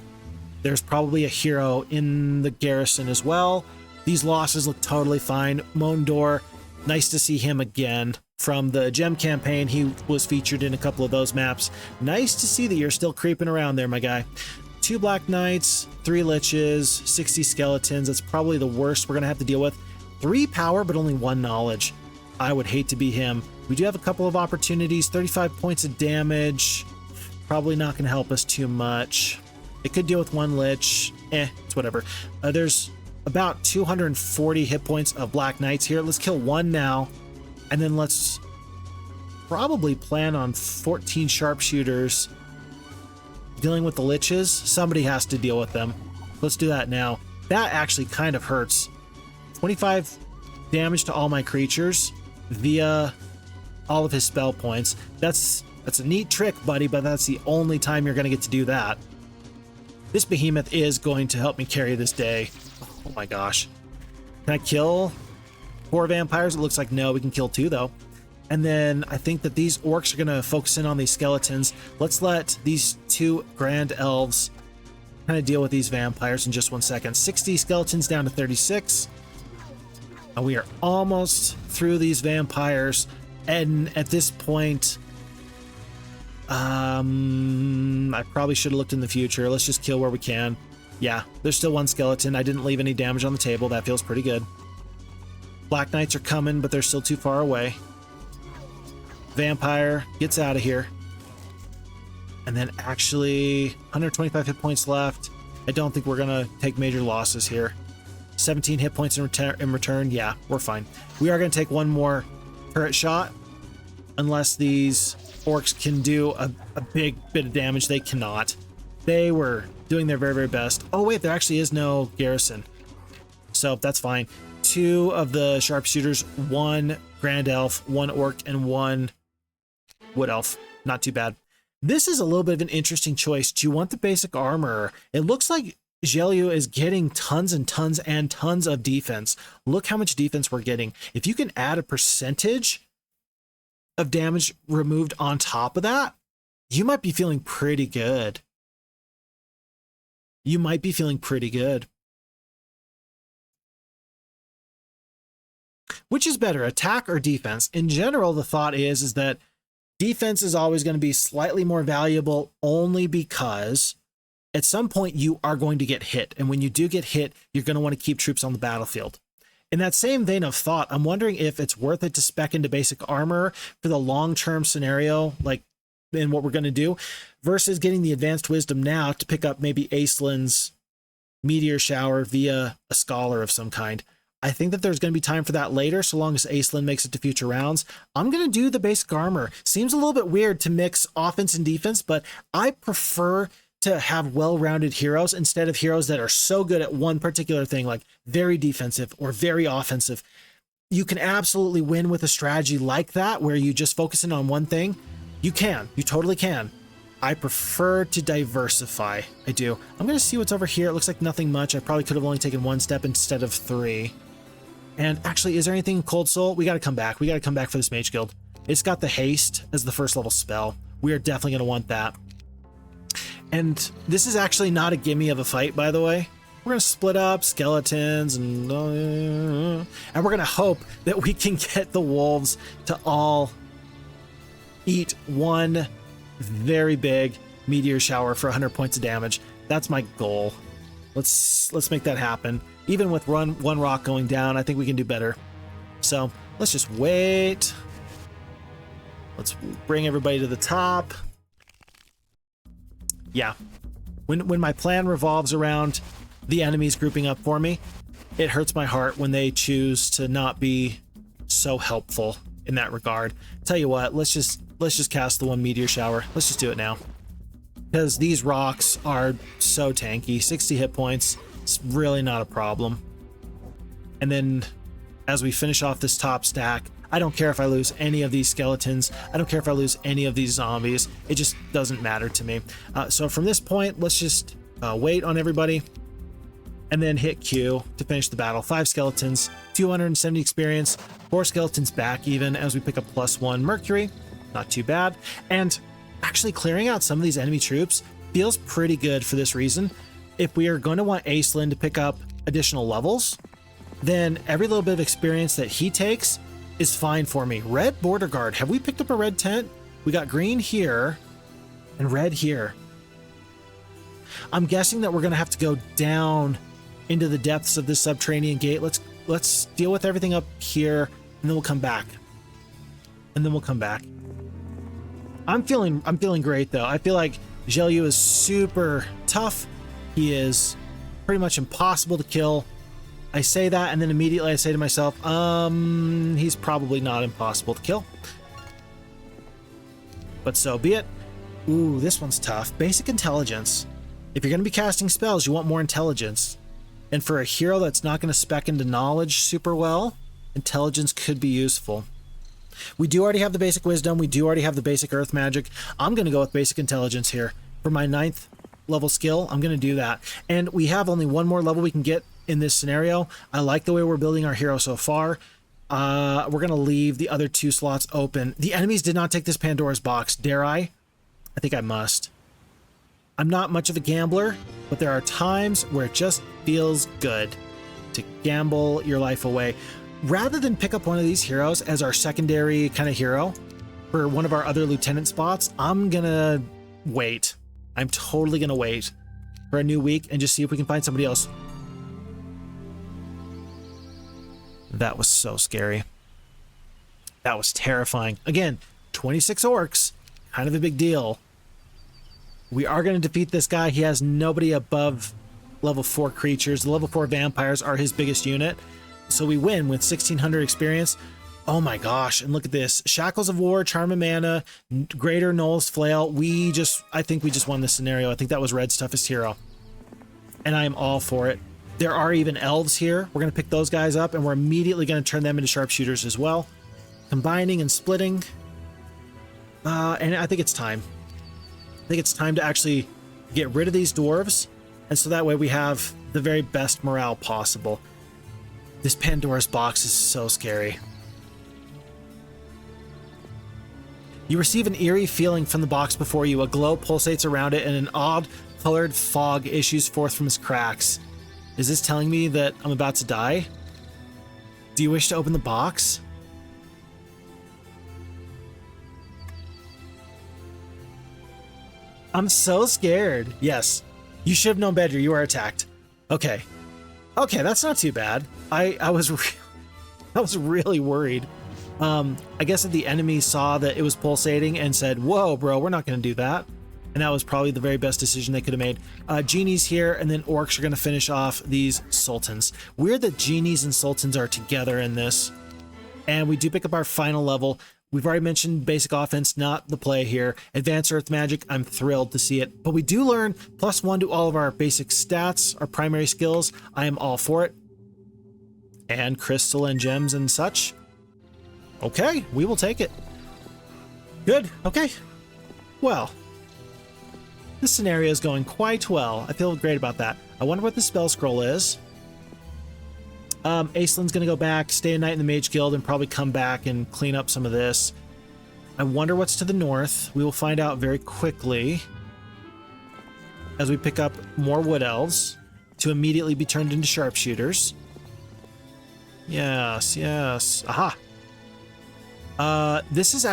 There's probably a hero in the garrison as well. These losses look totally fine. Mondor, Nice to see him again from the gem campaign. He was featured in a couple of those maps. Nice to see that you're still creeping around there, my guy. 2 Black Knights, 3 Liches, 60 Skeletons. That's probably the worst we're going to have to deal with. 3 power, but only 1 knowledge. I would hate to be him. We do have a couple of opportunities. 35 points of damage. Probably not going to help us too much. It could deal with 1 Lich. It's whatever. There's about 240 hit points of Black Knights here. Let's kill 1 now. And then let's probably plan on 14 sharpshooters dealing with the Liches. Somebody has to deal with them. Let's do that now. That actually kind of hurts. 25 damage to all my creatures via all of his spell points. That's a neat trick, buddy, but that's the only time you're going to get to do that. This behemoth is going to help me carry this day. Oh my gosh. Can I kill 4 vampires? It looks like no. We can kill 2 though. And then I think that these orcs are going to focus in on these skeletons. Let's let these 2 grand elves kind of deal with these vampires in just 1 second. 60 skeletons down to 36. And we are almost through these vampires. And at this point, I probably should have looked in the future. Let's just kill where we can. Yeah, there's still 1 skeleton. I didn't leave any damage on the table. That feels pretty good. Black Knights are coming, but they're still too far away. Vampire gets out of here. And then actually 125 hit points left. I don't think we're going to take major losses here. 17 hit points in return. Yeah, we're fine. We are going to take 1 more turret shot. Unless these orcs can do a big bit of damage. They cannot. They were doing their very, very best. Oh, wait, there actually is no garrison. So that's fine. 2 of the sharpshooters, 1 grand elf, 1 orc, and 1 wood elf. Not too bad. This is a little bit of an interesting choice. Do you want the basic armor? It looks like Gelu is getting tons and tons and tons of defense. Look how much defense we're getting. If you can add a percentage of damage removed on top of that, you might be feeling pretty good. You might be feeling pretty good. Which is better, attack or defense? In general, the thought is that defense is always going to be slightly more valuable only because at some point you are going to get hit. And when you do get hit, you're going to want to keep troops on the battlefield. In that same vein of thought, I'm wondering if it's worth it to spec into basic armor for the long-term scenario, like in what we're going to do, versus getting the advanced wisdom now to pick up maybe Aislinn's meteor shower via a scholar of some kind. I think that there's going to be time for that later, so long as Aislinn makes it to future rounds. I'm going to do the basic armor. Seems a little bit weird to mix offense and defense, but I prefer to have well-rounded heroes instead of heroes that are so good at one particular thing, like very defensive or very offensive. You can absolutely win with a strategy like that, where you just focus in on one thing. You totally can. I prefer to diversify. I do. I'm going to see what's over here. It looks like nothing much. I probably could have only taken 1 step instead of 3. And actually, is there anything in Cold Soul? We got to come back. We got to come back for this Mage Guild. It's got the haste as the first level spell. We are definitely going to want that. And this is actually not a gimme of a fight, by the way. We're going to split up skeletons and we're going to hope that we can get the wolves to all eat 1 very big meteor shower for 100 points of damage. That's my goal. Let's make that happen. Even with one rock going down, I think we can do better. So let's just wait. Let's bring everybody to the top. Yeah, when my plan revolves around the enemies grouping up for me, it hurts my heart when they choose to not be so helpful in that regard. Tell you what, let's just cast the 1 meteor shower. Let's just do it now, because these rocks are so tanky. 60 hit points, it's really not a problem. And then as we finish off this top stack, I don't care if I lose any of these skeletons. I don't care if I lose any of these zombies. It just doesn't matter to me. So from this point, let's just wait on everybody and then hit Q to finish the battle. 5 skeletons, 270 experience, 4 skeletons back even as we pick up +1 Mercury. Not too bad. And actually clearing out some of these enemy troops feels pretty good for this reason. If we are going to want Aislinn to pick up additional levels, then every little bit of experience that he takes is fine for me. Red border guard. Have we picked up a red tent? We got green here and red here. I'm guessing that we're going to have to go down into the depths of this subterranean gate. Let's deal with everything up here, and then we'll come back. I'm feeling great though. I feel like Gelu is super tough. He is pretty much impossible to kill. I say that, and then immediately I say to myself, he's probably not impossible to kill. But so be it. Ooh, this one's tough. Basic intelligence. If you're going to be casting spells, you want more intelligence. And for a hero that's not going to spec into knowledge super well, intelligence could be useful. We do already have the basic wisdom. We do already have the basic earth magic. I'm going to go with basic intelligence here. For my 9th level skill, I'm going to do that. And we have only one more level we can get in this scenario. I like the way we're building our hero so far. We're going to leave the other 2 slots open. The enemies did not take this Pandora's box. Dare I? I think I must. I'm not much of a gambler, but there are times where it just feels good to gamble your life away. Rather than pick up one of these heroes as our secondary kind of hero for one of our other lieutenant spots, I'm gonna wait. I'm totally gonna wait for a new week and just see if we can find somebody else. That was so scary. That was terrifying. Again, 26 orcs, kind of a big deal. We are going to defeat this guy. He has nobody above level 4 creatures. The level 4 vampires are his biggest unit. So we win with 1600 experience. Oh my gosh. And look at this. Shackles of War, Charm of Mana, Greater Null's Flail. I think we just won this scenario. I think that was Red's toughest hero. And I am all for it. There are even elves here. We're going to pick those guys up, and we're immediately going to turn them into sharpshooters as well. Combining and splitting. And I think it's time. I think it's time to actually get rid of these dwarves, and so that way we have the very best morale possible. This Pandora's box is so scary. You receive an eerie feeling from the box before you. A glow pulsates around it, and an odd colored fog issues forth from its cracks. Is this telling me that I'm about to die? Do you wish to open the box? I'm so scared. Yes. You should have known better. You are attacked. Okay. Okay, that's not too bad. I was really worried. I guess that the enemy saw that it was pulsating and said, whoa, bro, we're not going to do that. And that was probably the very best decision they could have made. Genies here, and then orcs are going to finish off these sultans. Weird that genies and sultans are together in this. And we do pick up our final level. We've already mentioned basic offense, not the play here. Advanced Earth Magic, I'm thrilled to see it. But we do learn +1 to all of our basic stats, our primary skills. I am all for it. And crystal and gems and such. Okay, we will take it. Good, okay. Well, this scenario is going quite well. I feel great about that. I wonder what the spell scroll is. Aislinn's gonna go back, stay a night in the Mage Guild, and probably come back and clean up some of this. I wonder what's to the north. We will find out very quickly as we pick up more Wood Elves to immediately be turned into sharpshooters. Yes, yes. Aha! This is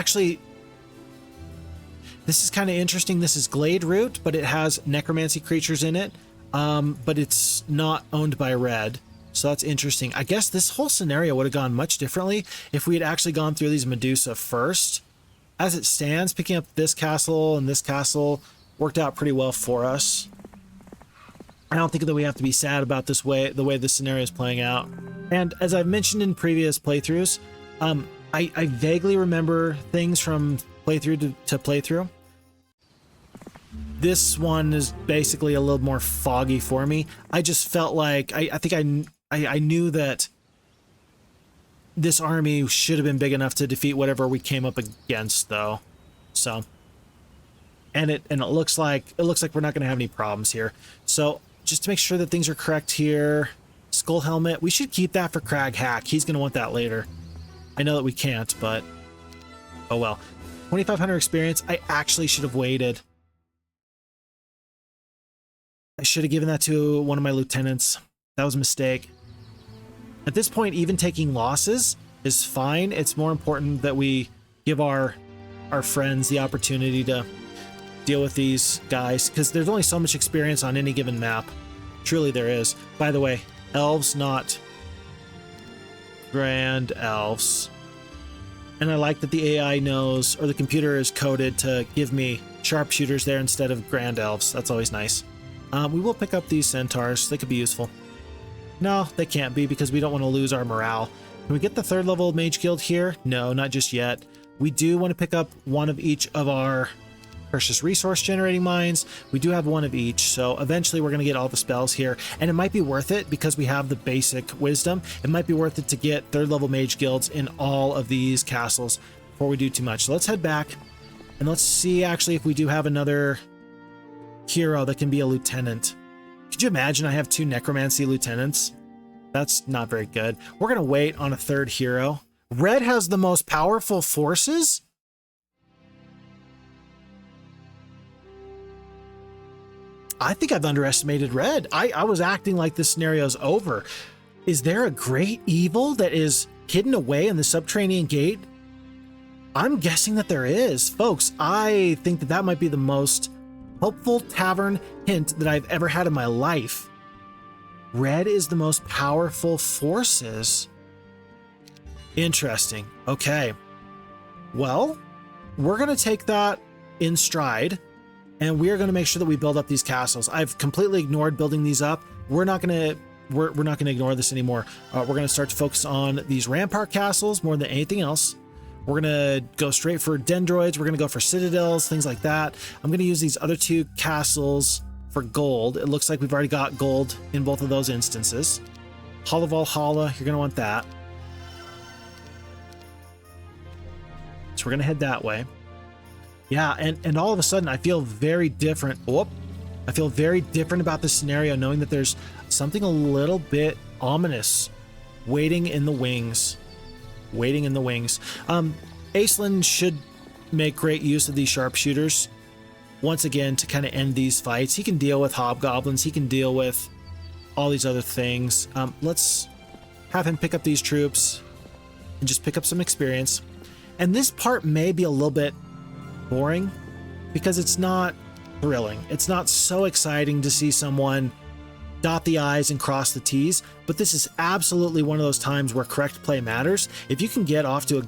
kind of interesting. This is Glade Root, but it has necromancy creatures in it, but it's not owned by Red. So that's interesting. I guess this whole scenario would have gone much differently if we had actually gone through these Medusa first. As it stands, picking up this castle and this castle worked out pretty well for us. I don't think that we have to be sad about the way this scenario is playing out. And as I've mentioned in previous playthroughs, I vaguely remember things from playthrough to playthrough. This one is basically a little more foggy for me. I just felt like I knew that this army should have been big enough to defeat whatever we came up against, though. So, and it looks like we're not going to have any problems here. So, just to make sure that things are correct here, skull helmet. We should keep that for Crag Hack. He's going to want that later. I know that we can't, but oh well. 2,500 experience. I actually should have waited. I should have given that to one of my lieutenants. That was a mistake. At this point, even taking losses is fine. It's more important that we give our friends the opportunity to deal with these guys, because there's only so much experience on any given map. Truly there is. By the way, elves, not grand elves. And I like that the AI knows, or the computer is coded to give me sharpshooters there instead of grand elves. That's always nice. We will pick up these centaurs. They could be useful. No, they can't be, because we don't want to lose our morale. Can we get the 3rd level mage guild here? No, not just yet. We do want to pick up one of each of our precious resource generating mines. We do have one of each, so eventually we're going to get all the spells here, and it might be worth it because we have the basic wisdom. It might be worth it to get 3rd level mage guilds in all of these castles before we do too much. So let's head back and let's see actually if we do have another hero that can be a lieutenant. Could you imagine I have 2 necromancy lieutenants? That's not very good. We're going to wait on a 3rd hero. Red has the most powerful forces? I think I've underestimated Red. I was acting like this scenario's over. Is there a great evil that is hidden away in the subterranean gate? I'm guessing that there is. Folks, I think that that might be the most helpful tavern hint that I've ever had in my life. Red is the most powerful forces. Interesting. Okay. Well, we're going to take that in stride, and we are going to make sure that we build up these castles. I've completely ignored building these up. We're not going to ignore this anymore. We're going to start to focus on these rampart castles more than anything else. We're going to go straight for dendroids. We're going to go for citadels, things like that. I'm going to use these other 2 castles for gold. It looks like we've already got gold in both of those instances. Hall of Valhalla, you're going to want that. So we're going to head that way. Yeah, and all of a sudden I feel very different. I feel very different about this scenario, knowing that there's something a little bit ominous waiting in the wings. Waiting in the wings. Aislinn should make great use of these sharpshooters once again to kind of end these fights. He can deal with hobgoblins. He can deal with all these other things. Let's have him pick up these troops and just pick up some experience. And this part may be a little bit boring because it's not thrilling. It's not so exciting to see someone dot the I's and cross the T's, but this is absolutely one of those times where correct play matters. If you can get off to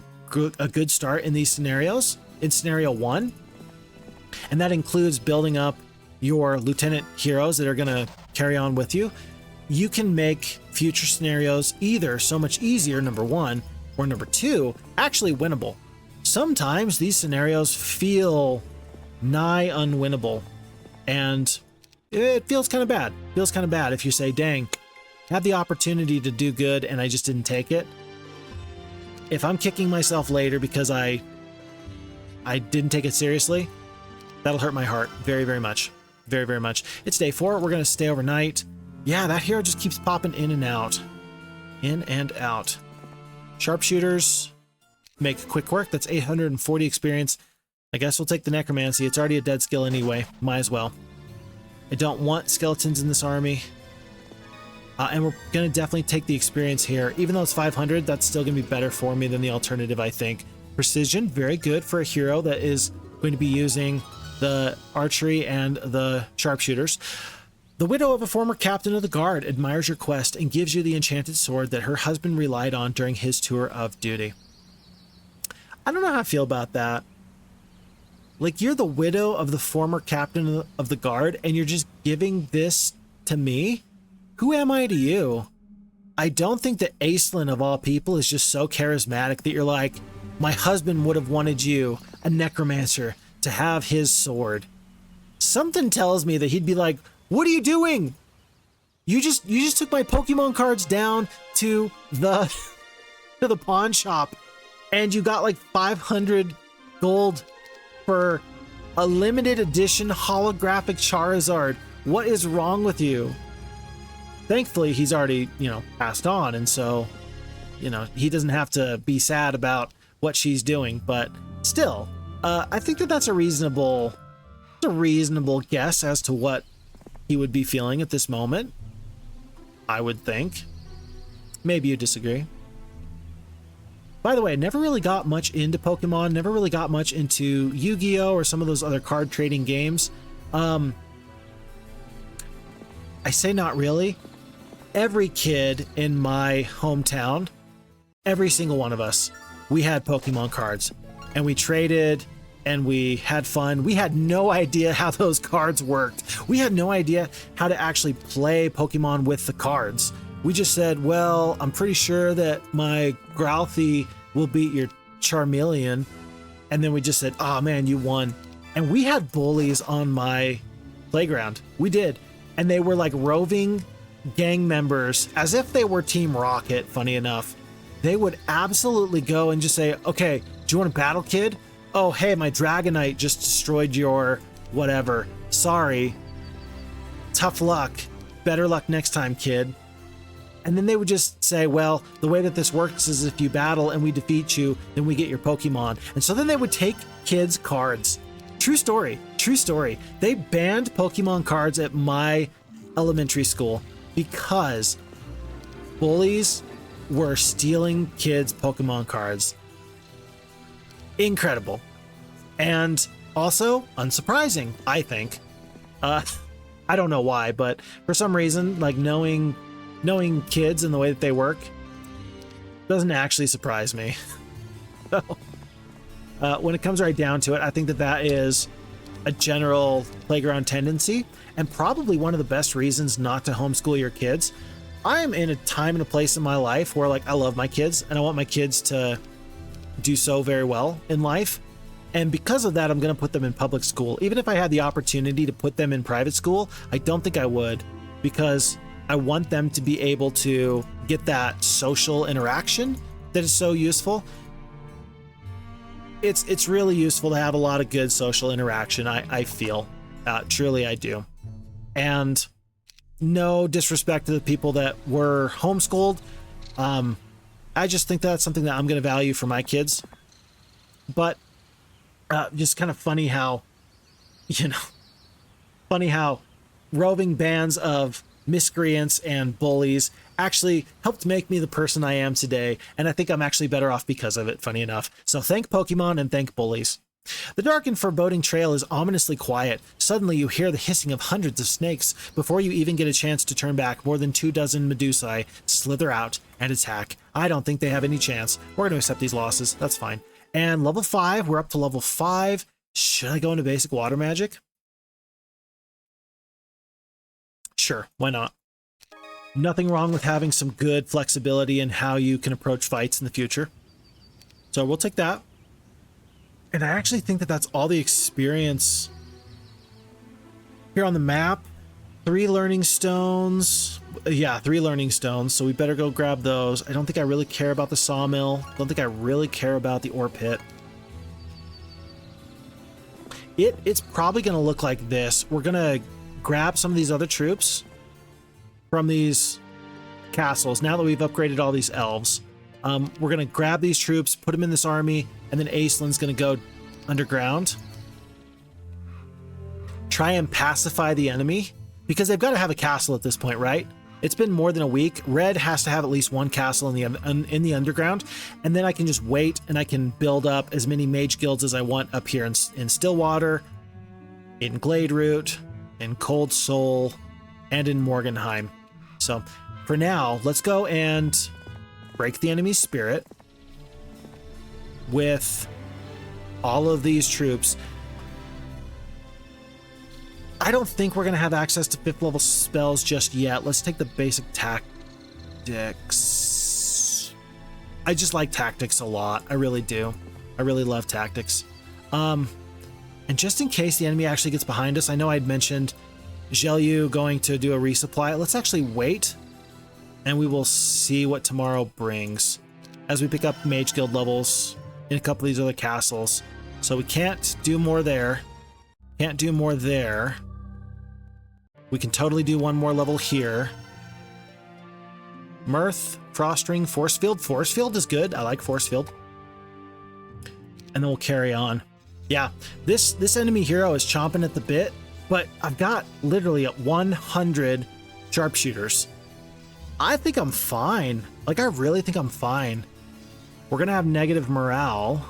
a good start in these scenarios, in scenario 1, and that includes building up your lieutenant heroes that are going to carry on with you, you can make future scenarios either so much easier, number 1, or number 2, actually winnable. Sometimes these scenarios feel nigh unwinnable, and it feels kind of bad. Feels kind of bad if you say, dang, I had the opportunity to do good and I just didn't take it. If I'm kicking myself later because I didn't take it seriously, that'll hurt my heart very, very much. Very, very much. It's day 4. We're going to stay overnight. Yeah, that hero just keeps popping in and out. In and out. Sharpshooters make quick work. That's 840 experience. I guess we'll take the necromancy. It's already a dead skill anyway. Might as well. I don't want skeletons in this army. And we're going to definitely take the experience here. Even though it's 500, that's still going to be better for me than the alternative, I think. Precision, very good for a hero that is going to be using the archery and the sharpshooters. The widow of a former captain of the guard admires your quest and gives you the enchanted sword that her husband relied on during his tour of duty. I don't know how I feel about that. Like, you're the widow of the former captain of the guard, and you're just giving this to me? Who am I to you? I don't think that Aislinn, of all people, is just so charismatic that you're like, my husband would have wanted you, a necromancer, to have his sword. Something tells me that he'd be like, what are you doing? You just took my Pokemon cards down to the pawn shop, and you got like 500 gold for a limited edition holographic Charizard. What is wrong with you? Thankfully, he's already, passed on, and so, he doesn't have to be sad about what she's doing, but still, I think that that's a reasonable guess as to what he would be feeling at this moment. I would think. Maybe you disagree. By the way, I never really got much into Pokemon, never really got much into Yu-Gi-Oh! Or some of those other card trading games. I say not really. Every kid in my hometown, every single one of us, we had Pokemon cards. And we traded, and we had fun. We had no idea how those cards worked. We had no idea how to actually play Pokemon with the cards. We just said, well, I'm pretty sure that my Growlithe will beat your Charmeleon. And then we just said, oh man, you won. And we had bullies on my playground. We did. And they were like roving gang members, as if they were Team Rocket, funny enough. They would absolutely go and just say, okay, do you want to battle, kid? Oh, hey, my Dragonite just destroyed your whatever. Sorry. Tough luck. Better luck next time, kid. And then they would just say, well, the way that this works is if you battle and we defeat you, then we get your Pokemon. And so then they would take kids' cards. True story. True story. They banned Pokemon cards at my elementary school because bullies were stealing kids' Pokemon cards. Incredible. And also unsurprising, I think. I don't know why, but for some reason, like knowing kids and the way that they work doesn't actually surprise me. So, when it comes right down to it, I think that that is a general playground tendency and probably one of the best reasons not to homeschool your kids. I am in a time and a place in my life where like I love my kids and I want my kids to do so very well in life. And because of that, I'm going to put them in public school. Even if I had the opportunity to put them in private school, I don't think I would, because I want them to be able to get that social interaction that is so useful. It's really useful to have a lot of good social interaction, I feel. Truly I do. And no disrespect to the people that were homeschooled. I just think that's something that I'm going to value for my kids. But just kind of funny how, funny how roving bands of miscreants and bullies actually helped make me the person I am today, and I think I'm actually better off because of it, funny enough. So thank Pokemon and thank bullies. The dark and foreboding trail is ominously quiet. Suddenly you hear the hissing of hundreds of snakes. Before you even get a chance to turn back, more than 24 Medusae slither out and attack. I don't think they have any chance. We're going to accept these losses. That's fine. And level 5, we're up to level 5. Should I go into basic water magic? Sure, why not? Nothing wrong with having some good flexibility in how you can approach fights in the future. So we'll take that. And I actually think that that's all the experience here on the map. 3 learning stones. Yeah, 3 learning stones. So we better go grab those. I don't think I really care about the sawmill. Don't think I really care about the ore pit. It's probably going to look like this. We're going to grab some of these other troops from these castles. Now that we've upgraded all these elves, we're going to grab these troops, put them in this army, and then Aislinn's going to go underground. Try and pacify the enemy, because they've got to have a castle at this point, right? It's been more than a week. Red has to have at least 1 castle in the underground, and then I can just wait and I can build up as many mage guilds as I want up here in Stillwater, in Gladeroot, in Cold Soul, and in Morgenheim. So for now, let's go and break the enemy's spirit with all of these troops. I don't think we're going to have access to 5th level spells just yet. Let's take the basic tactics. I just like tactics a lot. I really do. I really love tactics. And just in case the enemy actually gets behind us, I know I'd mentioned Gelu going to do a resupply. Let's actually wait, and we will see what tomorrow brings as we pick up Mage Guild levels in a couple of these other castles. So we can't do more there. Can't do more there. We can totally do 1 more level here. Mirth, Frostring, Force Field. Force Field is good. I like Force Field. And then we'll carry on. Yeah, this enemy hero is chomping at the bit, but I've got literally 100 sharpshooters. I think I'm fine. Like, I really think I'm fine. We're going to have negative morale.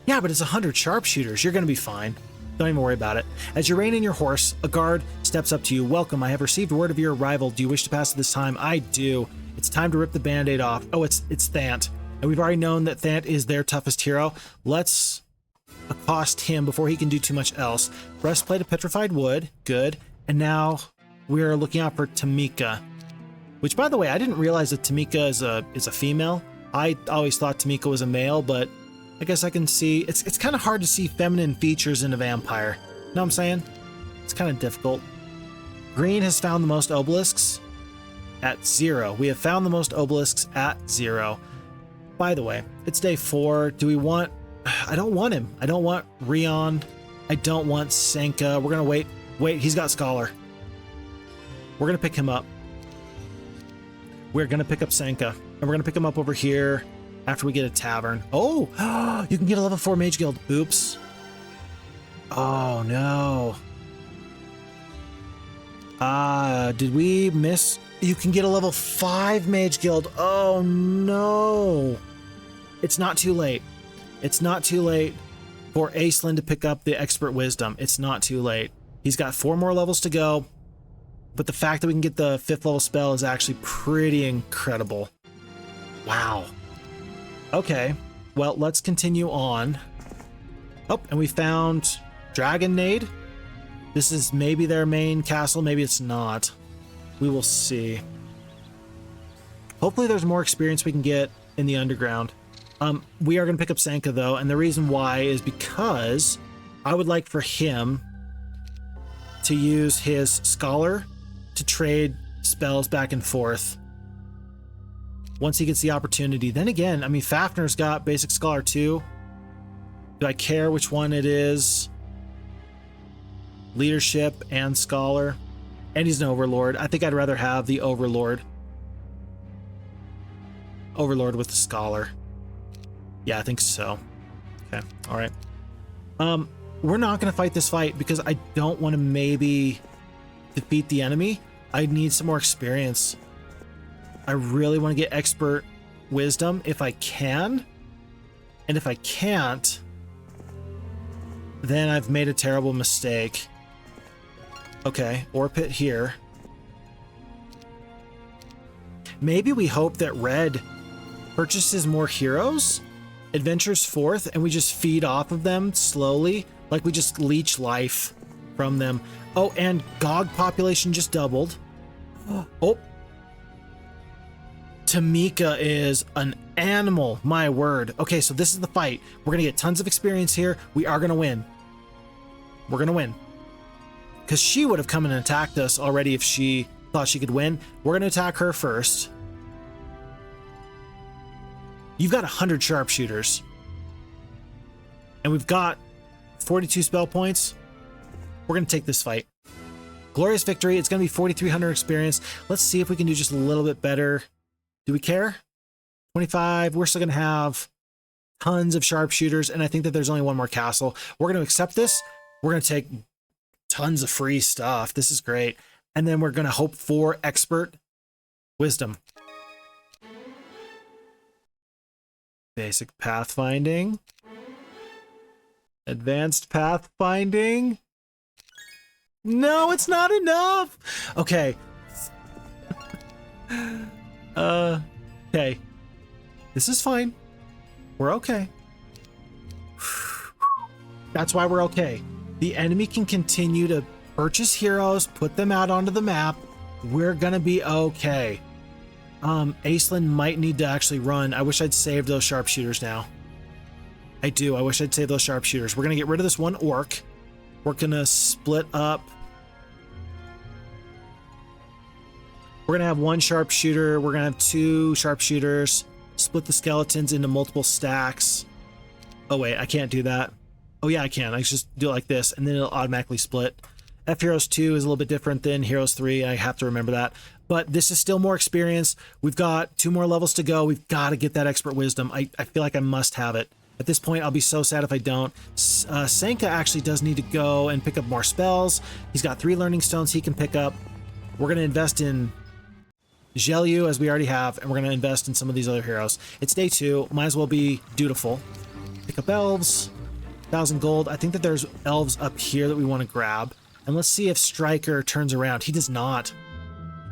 Yeah, but it's 100 sharpshooters. You're going to be fine. Don't even worry about it. As you rein in your horse, a guard steps up to you. Welcome, I have received word of your arrival. Do you wish to pass at this time? I do. It's time to rip the band-aid off. Oh, it's Thant. And we've already known that Thant is their toughest hero. Let's accost him before he can do too much else. Breastplate of petrified wood. Good. And now we're looking out for Tamika. Which, by the way, I didn't realize that Tamika is a female. I always thought Tamika was a male, but I guess I can see... It's kind of hard to see feminine features in a vampire. Know what I'm saying? It's kind of difficult. Green has found the most obelisks at 0. We have found the most obelisks at 0. By the way, it's day 4. Do we want... I don't want him. I don't want Rion. I don't want Senka. We're going to wait. Wait, he's got Scholar. We're going to pick him up. We're going to pick up Senka. And we're going to pick him up over here after we get a Tavern. Oh, you can get a level 4 Mage Guild. Oops. Oh, no. Did we miss? You can get a level 5 Mage Guild. Oh, no. It's not too late. It's not too late for Aislinn to pick up the Expert Wisdom. It's not too late. He's got 4 more levels to go. But the fact that we can get the 5th level spell is actually pretty incredible. Wow. Okay. Well, let's continue on. Oh, and we found Dragon Nade. This is maybe their main castle. Maybe it's not. We will see. Hopefully there's more experience we can get in the underground. We are going to pick up Senka, though, and the reason why is because I would like for him to use his Scholar to trade spells back and forth once he gets the opportunity. Then again, I mean, Fafner's got basic Scholar too. Do I care which one it is? Leadership and Scholar. And he's an Overlord. I think I'd rather have the Overlord. Overlord with the Scholar. Yeah, I think so. Okay, all right. We're not going to fight this fight because I don't want to maybe defeat the enemy. I need some more experience. I really want to get Expert Wisdom if I can. And if I can't, then I've made a terrible mistake. Okay, Ore Pit here. Maybe we hope that Red purchases more heroes, adventures forth, and we just feed off of them slowly. Like we just leech life from them. Oh, and Gog population just doubled. Oh. Tamika is an animal, my word. Okay, so this is the fight. We're gonna get tons of experience here. We are gonna win. We're gonna win. Because she would have come and attacked us already if she thought she could win. We're gonna attack her first. You've got 100 sharpshooters. And we've got 42 spell points. We're going to take this fight. Glorious victory. It's going to be 4,300 experience. Let's see if we can do just a little bit better. Do we care? 25. We're still going to have tons of sharpshooters. And I think that there's only one more castle. We're going to accept this. We're going to take tons of free stuff. This is great. And then we're going to hope for Expert Wisdom. Basic pathfinding. Advanced pathfinding. No, it's not enough. Okay. Okay. This is fine. We're okay. That's why we're okay. The enemy can continue to purchase heroes, put them out onto the map. We're gonna be okay. Aislinn might need to actually run. I wish I'd saved those sharpshooters now. I do. I wish I'd saved those sharpshooters. We're going to get rid of this one orc. We're going to split up. We're going to have one sharpshooter. We're going to have 2 sharpshooters. Split the skeletons into multiple stacks. Oh, wait. I can't do that. Oh, yeah, I can. I just do it like this, and then it'll automatically split. F Heroes 2 is a little bit different than Heroes 3. I have to remember that. But this is still more experience. We've got 2 more levels to go. We've got to get that Expert Wisdom. I feel like I must have it. At this point, I'll be so sad if I don't. Senka actually does need to go and pick up more spells. He's got 3 learning stones he can pick up. We're going to invest in Gelu, as we already have, and we're going to invest in some of these other heroes. It's day 2. Might as well be dutiful. Pick up elves. 1,000 gold. I think that there's elves up here that we want to grab. And let's see if Striker turns around. He does not.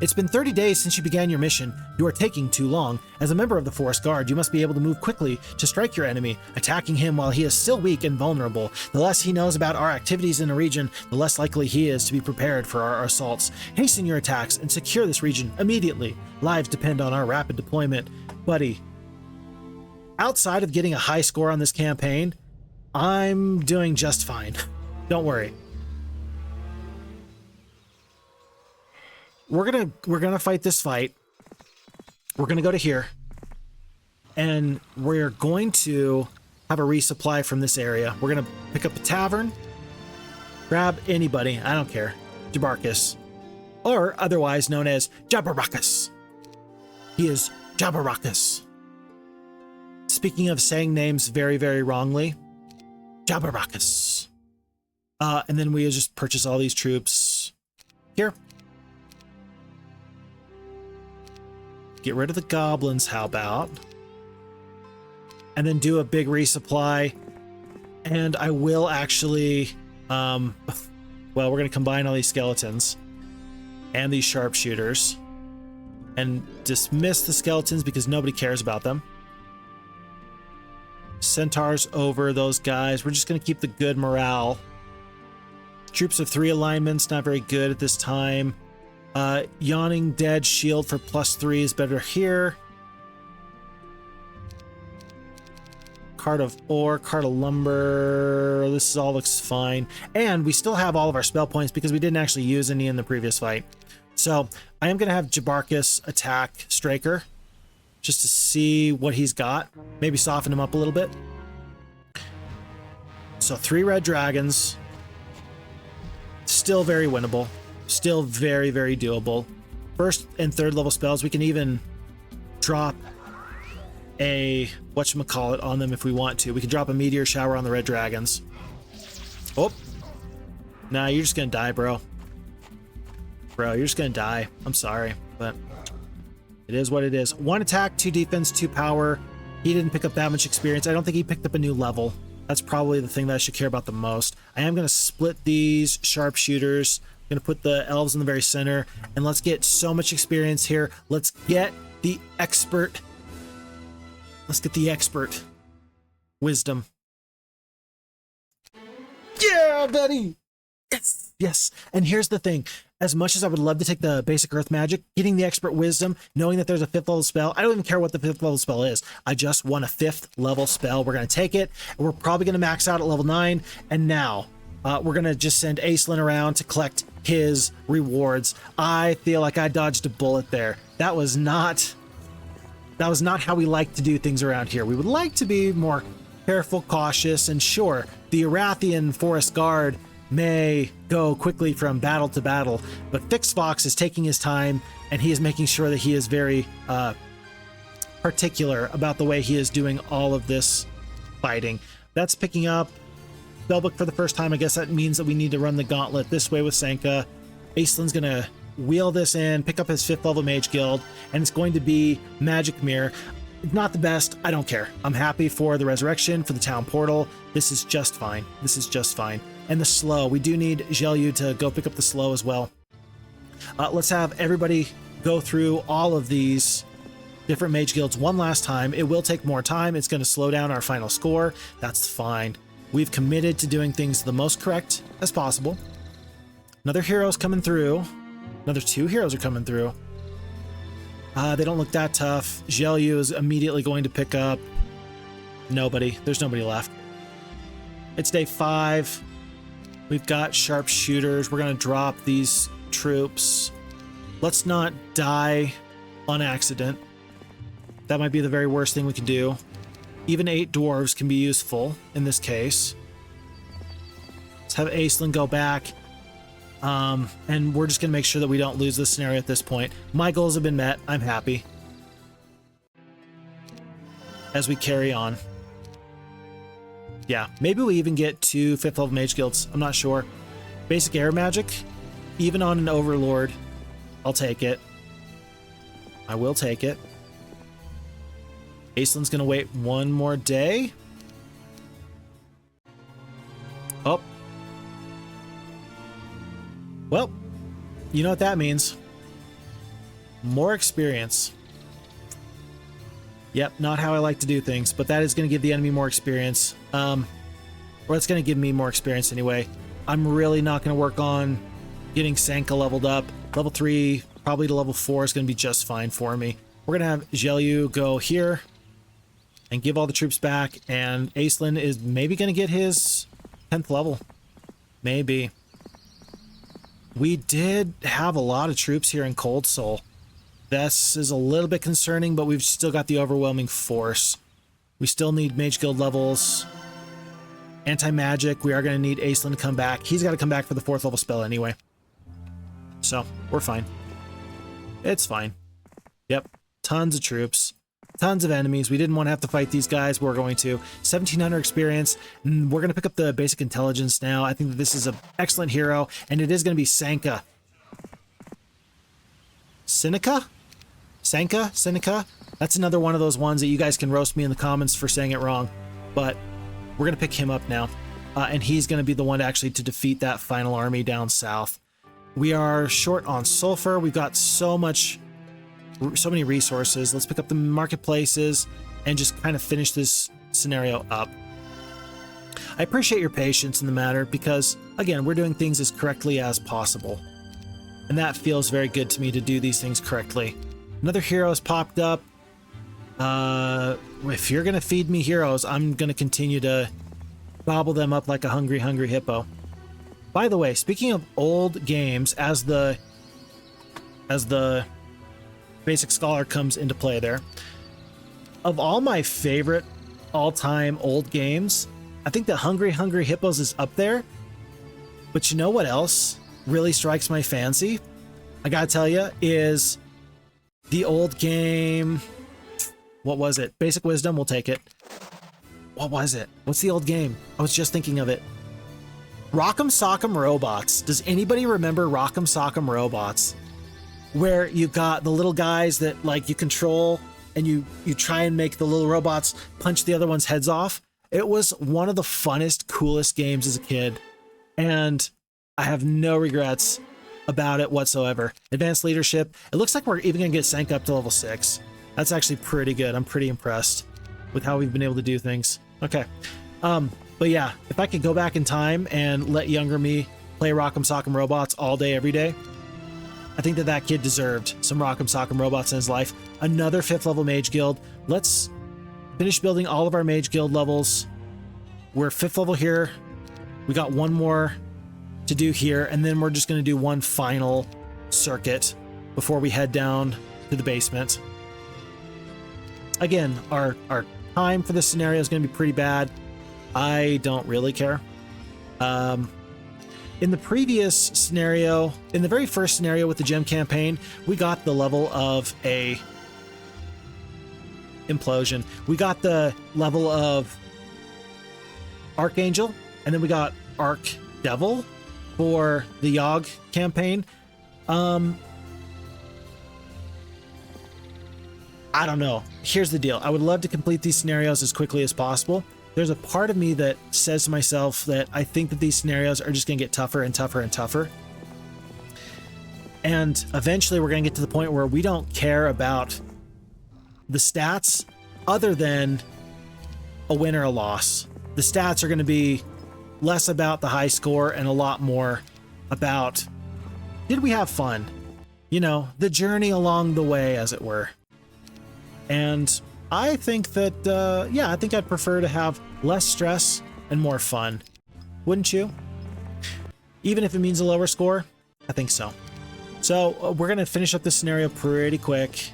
It's been 30 days since you began your mission. You are taking too long. As a member of the Forest Guard, you must be able to move quickly to strike your enemy, attacking him while he is still weak and vulnerable. The less he knows about our activities in the region, the less likely he is to be prepared for our assaults. Hasten your attacks and secure this region immediately. Lives depend on our rapid deployment. Buddy, outside of getting a high score on this campaign, I'm doing just fine. Don't worry. We're gonna fight this fight. We're gonna go to here, and we're going to have a resupply from this area. We're gonna pick up a tavern, grab anybody, I don't care, Jabarkus, or otherwise known as Jabarakus. He is Jabarakus. Speaking of saying names very, very wrongly, Jabarakus. And then we just purchase all these troops here. Get rid of the goblins, how about? And then do a big resupply. And I will actually, well, we're going to combine all these skeletons and these sharpshooters and dismiss the skeletons because nobody cares about them. Centaurs over those guys. We're just going to keep the good morale. Troops of 3 alignments, not very good at this time. Yawning Dead shield for +3 is better here. Card of ore, card of lumber. This all looks fine. And we still have all of our spell points because we didn't actually use any in the previous fight. So I am going to have Jabarkus attack Straker just to see what he's got. Maybe soften him up a little bit. So 3 red dragons. Still very winnable. Still very, very doable. 1st and 3rd level spells. We can even drop a whatchamacallit on them if we want to. We can drop a meteor shower on the red dragons. Oh. Nah, you're just gonna die, bro. Bro, you're just gonna die. I'm sorry, but it is what it is. 1 attack, 2 defense, 2 power. He didn't pick up that much experience. I don't think he picked up a new level. That's probably the thing that I should care about the most. I am gonna split these sharpshooters. Gonna put the elves in the very center, and let's get so much experience here. Let's get the expert. Let's get the expert wisdom. Yeah, buddy. Yes, yes. And here's the thing: as much as I would love to take the basic earth magic, getting the expert wisdom, knowing that there's a 5th level spell, I don't even care what the 5th level spell is. I just want a 5th level spell. We're gonna take it, and we're probably gonna max out at level 9. And now. We're going to just send Aislinn around to collect his rewards. I feel like I dodged a bullet there. That was not how we like to do things around here. We would like to be more careful, cautious, and sure, the Erathian Forest Guard may go quickly from battle to battle, but Fixed Fox is taking his time, and he is making sure that he is very particular about the way he is doing all of this fighting. That's picking up Spellbook for the first time. I guess that means that we need to run the gauntlet this way with Sanka. Aislinn's gonna wheel this in, pick up his 5th level Mage Guild, and it's going to be Magic Mirror. Not the best, I don't care. I'm happy for the Resurrection, for the Town Portal. This is just fine. This is just fine. And the slow, we do need Gelu to go pick up the slow as well. Let's have everybody go through all of these different Mage Guilds one last time. It will take more time. It's going to slow down our final score. That's fine. We've committed to doing things the most correct as possible. Another hero's coming through. Another 2 heroes are coming through. They don't look that tough. Gelu is immediately going to pick up nobody. There's nobody left. It's day 5. We've got sharpshooters. We're going to drop these troops. Let's not die on accident. That might be the very worst thing we can do. Even 8 dwarves can be useful in this case. Let's have Aislinn go back. And we're just going to make sure that we don't lose this scenario at this point. My goals have been met. I'm happy. As we carry on. Yeah, maybe we even get 2 5th level Mage Guilds. I'm not sure. Basic air magic, even on an Overlord, I'll take it. I will take it. Aislinn's going to wait one more day. Oh. Well, you know what that means. More experience. Yep, not how I like to do things, but that is going to give the enemy more experience. Or it's going to give me more experience anyway. I'm really not going to work on getting Sanka leveled up. Level 3, probably to level 4 is going to be just fine for me. We're going to have Gelu go here and give all the troops back, and Aislinn is maybe going to get his 10th level. Maybe. We did have a lot of troops here in Cold Soul. This is a little bit concerning, but we've still got the overwhelming force. We still need Mage Guild levels. Anti-magic, we are going to need Aislinn to come back. He's got to come back for the 4th level spell anyway. So, we're fine. It's fine. Yep. Tons of troops. Tons of enemies. We didn't want to have to fight these guys. We're going to. 1700 experience. We're going to pick up the basic intelligence now. I think that this is an excellent hero, and it is going to be Sanka. Seneca? Sanka? Seneca? That's another one of those ones that you guys can roast me in the comments for saying it wrong. But we're going to pick him up now. And he's going to be the one actually to defeat that final army down south. We are short on sulfur. We've got so many resources. Let's pick up the marketplaces and just kind of finish this scenario up. I appreciate your patience in the matter because, again, we're doing things as correctly as possible. And that feels very good to me to do these things correctly. Another hero has popped up. If you're going to feed me heroes, I'm going to continue to gobble them up like a hungry, hungry hippo. By the way, speaking of old games, as the basic scholar comes into play there, of all my favorite all-time old games, I think that Hungry Hungry Hippos is up there. But you know what else really strikes my fancy? I gotta tell you, is the old game. What was it? Basic Wisdom, we'll take it. What was it? What's the old game? I was just thinking of it. Rock'em Sock'em Robots. Does anybody remember Rock'em Sock'em Robots? Where you've got the little guys that like you control and you try and make the little robots punch the other one's heads off. It was one of the funnest, coolest games as a kid. And I have no regrets about it whatsoever. Advanced leadership. It looks like we're even going to get Sank up to level 6. That's actually pretty good. I'm pretty impressed with how we've been able to do things. Okay. But yeah, if I could go back in time and let younger me play Rock'em Sock'em Robots all day, every day, I think that that kid deserved some Rock'em Sock'em Robots in his life. Another 5th level Mage Guild. Let's finish building all of our Mage Guild levels. We're 5th level here. We got one more to do here, and then we're just going to do one final circuit before we head down to the basement. Again, our time for this scenario is going to be pretty bad. I don't really care. In the previous scenario, in the very first scenario with the gem campaign, we got the level of a Implosion. We got the level of Archangel, and then we got Archdevil for the Yogg campaign. I don't know. Here's the deal. I would love to complete these scenarios as quickly as possible. There's a part of me that says to myself that I think that these scenarios are just going to get tougher and tougher and tougher. And eventually we're going to get to the point where we don't care about the stats other than a win or a loss. The stats are going to be less about the high score and a lot more about, did we have fun? You know, the journey along the way, as it were. And I think that, yeah, I think I'd prefer to have less stress and more fun. Wouldn't you? Even if it means a lower score? I think so. So we're going to finish up this scenario pretty quick.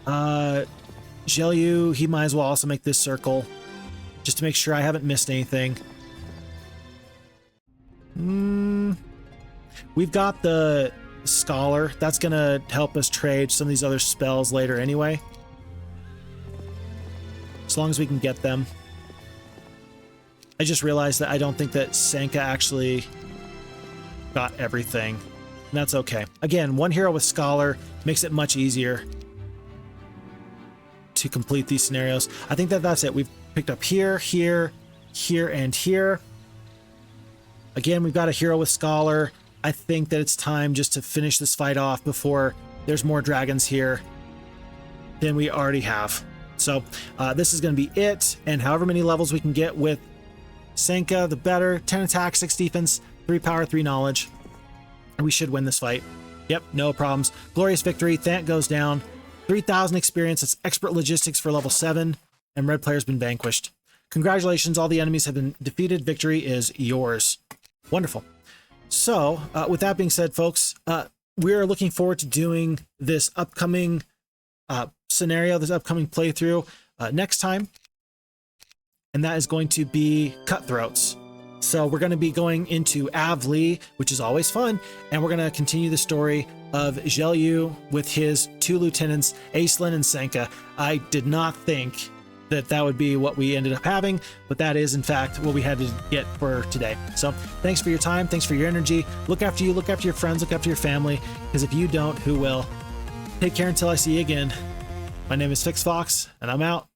Gelu, he might as well also make this circle just to make sure I haven't missed anything. We've got the Scholar. That's going to help us trade some of these other spells later anyway. As long as we can get them. I just realized that I don't think that Sanka actually got everything. And that's okay. Again, one hero with Scholar makes it much easier to complete these scenarios. I think that that's it. We've picked up here, here, here, and here. Again, we've got a hero with Scholar. I think that it's time just to finish this fight off before there's more dragons here than we already have. So this is going to be it, and however many levels we can get with Sanka, the better. 10 attack, 6 defense, 3 power, 3 knowledge. We should win this fight. Yep, no problems. Glorious victory. Thant goes down. 3,000 experience. It's expert logistics for level 7, and red player's been vanquished. Congratulations, all the enemies have been defeated. Victory is yours. Wonderful. So, with that being said, folks, we're looking forward to doing this upcoming scenario, this upcoming playthrough next time, and that is going to be Cutthroats. So we're going to be going into Avli, which is always fun, and we're going to continue the story of Gelu with his 2 lieutenants, Aislinn and Sanka. I did not think that that would be what we ended up having, but that is in fact what we had to get for today. So thanks for your time, thanks for your energy. Look after you, look after your friends, look after your family, because if you don't, who will? Take care until I see you again. My name is Fix Fox, and I'm out.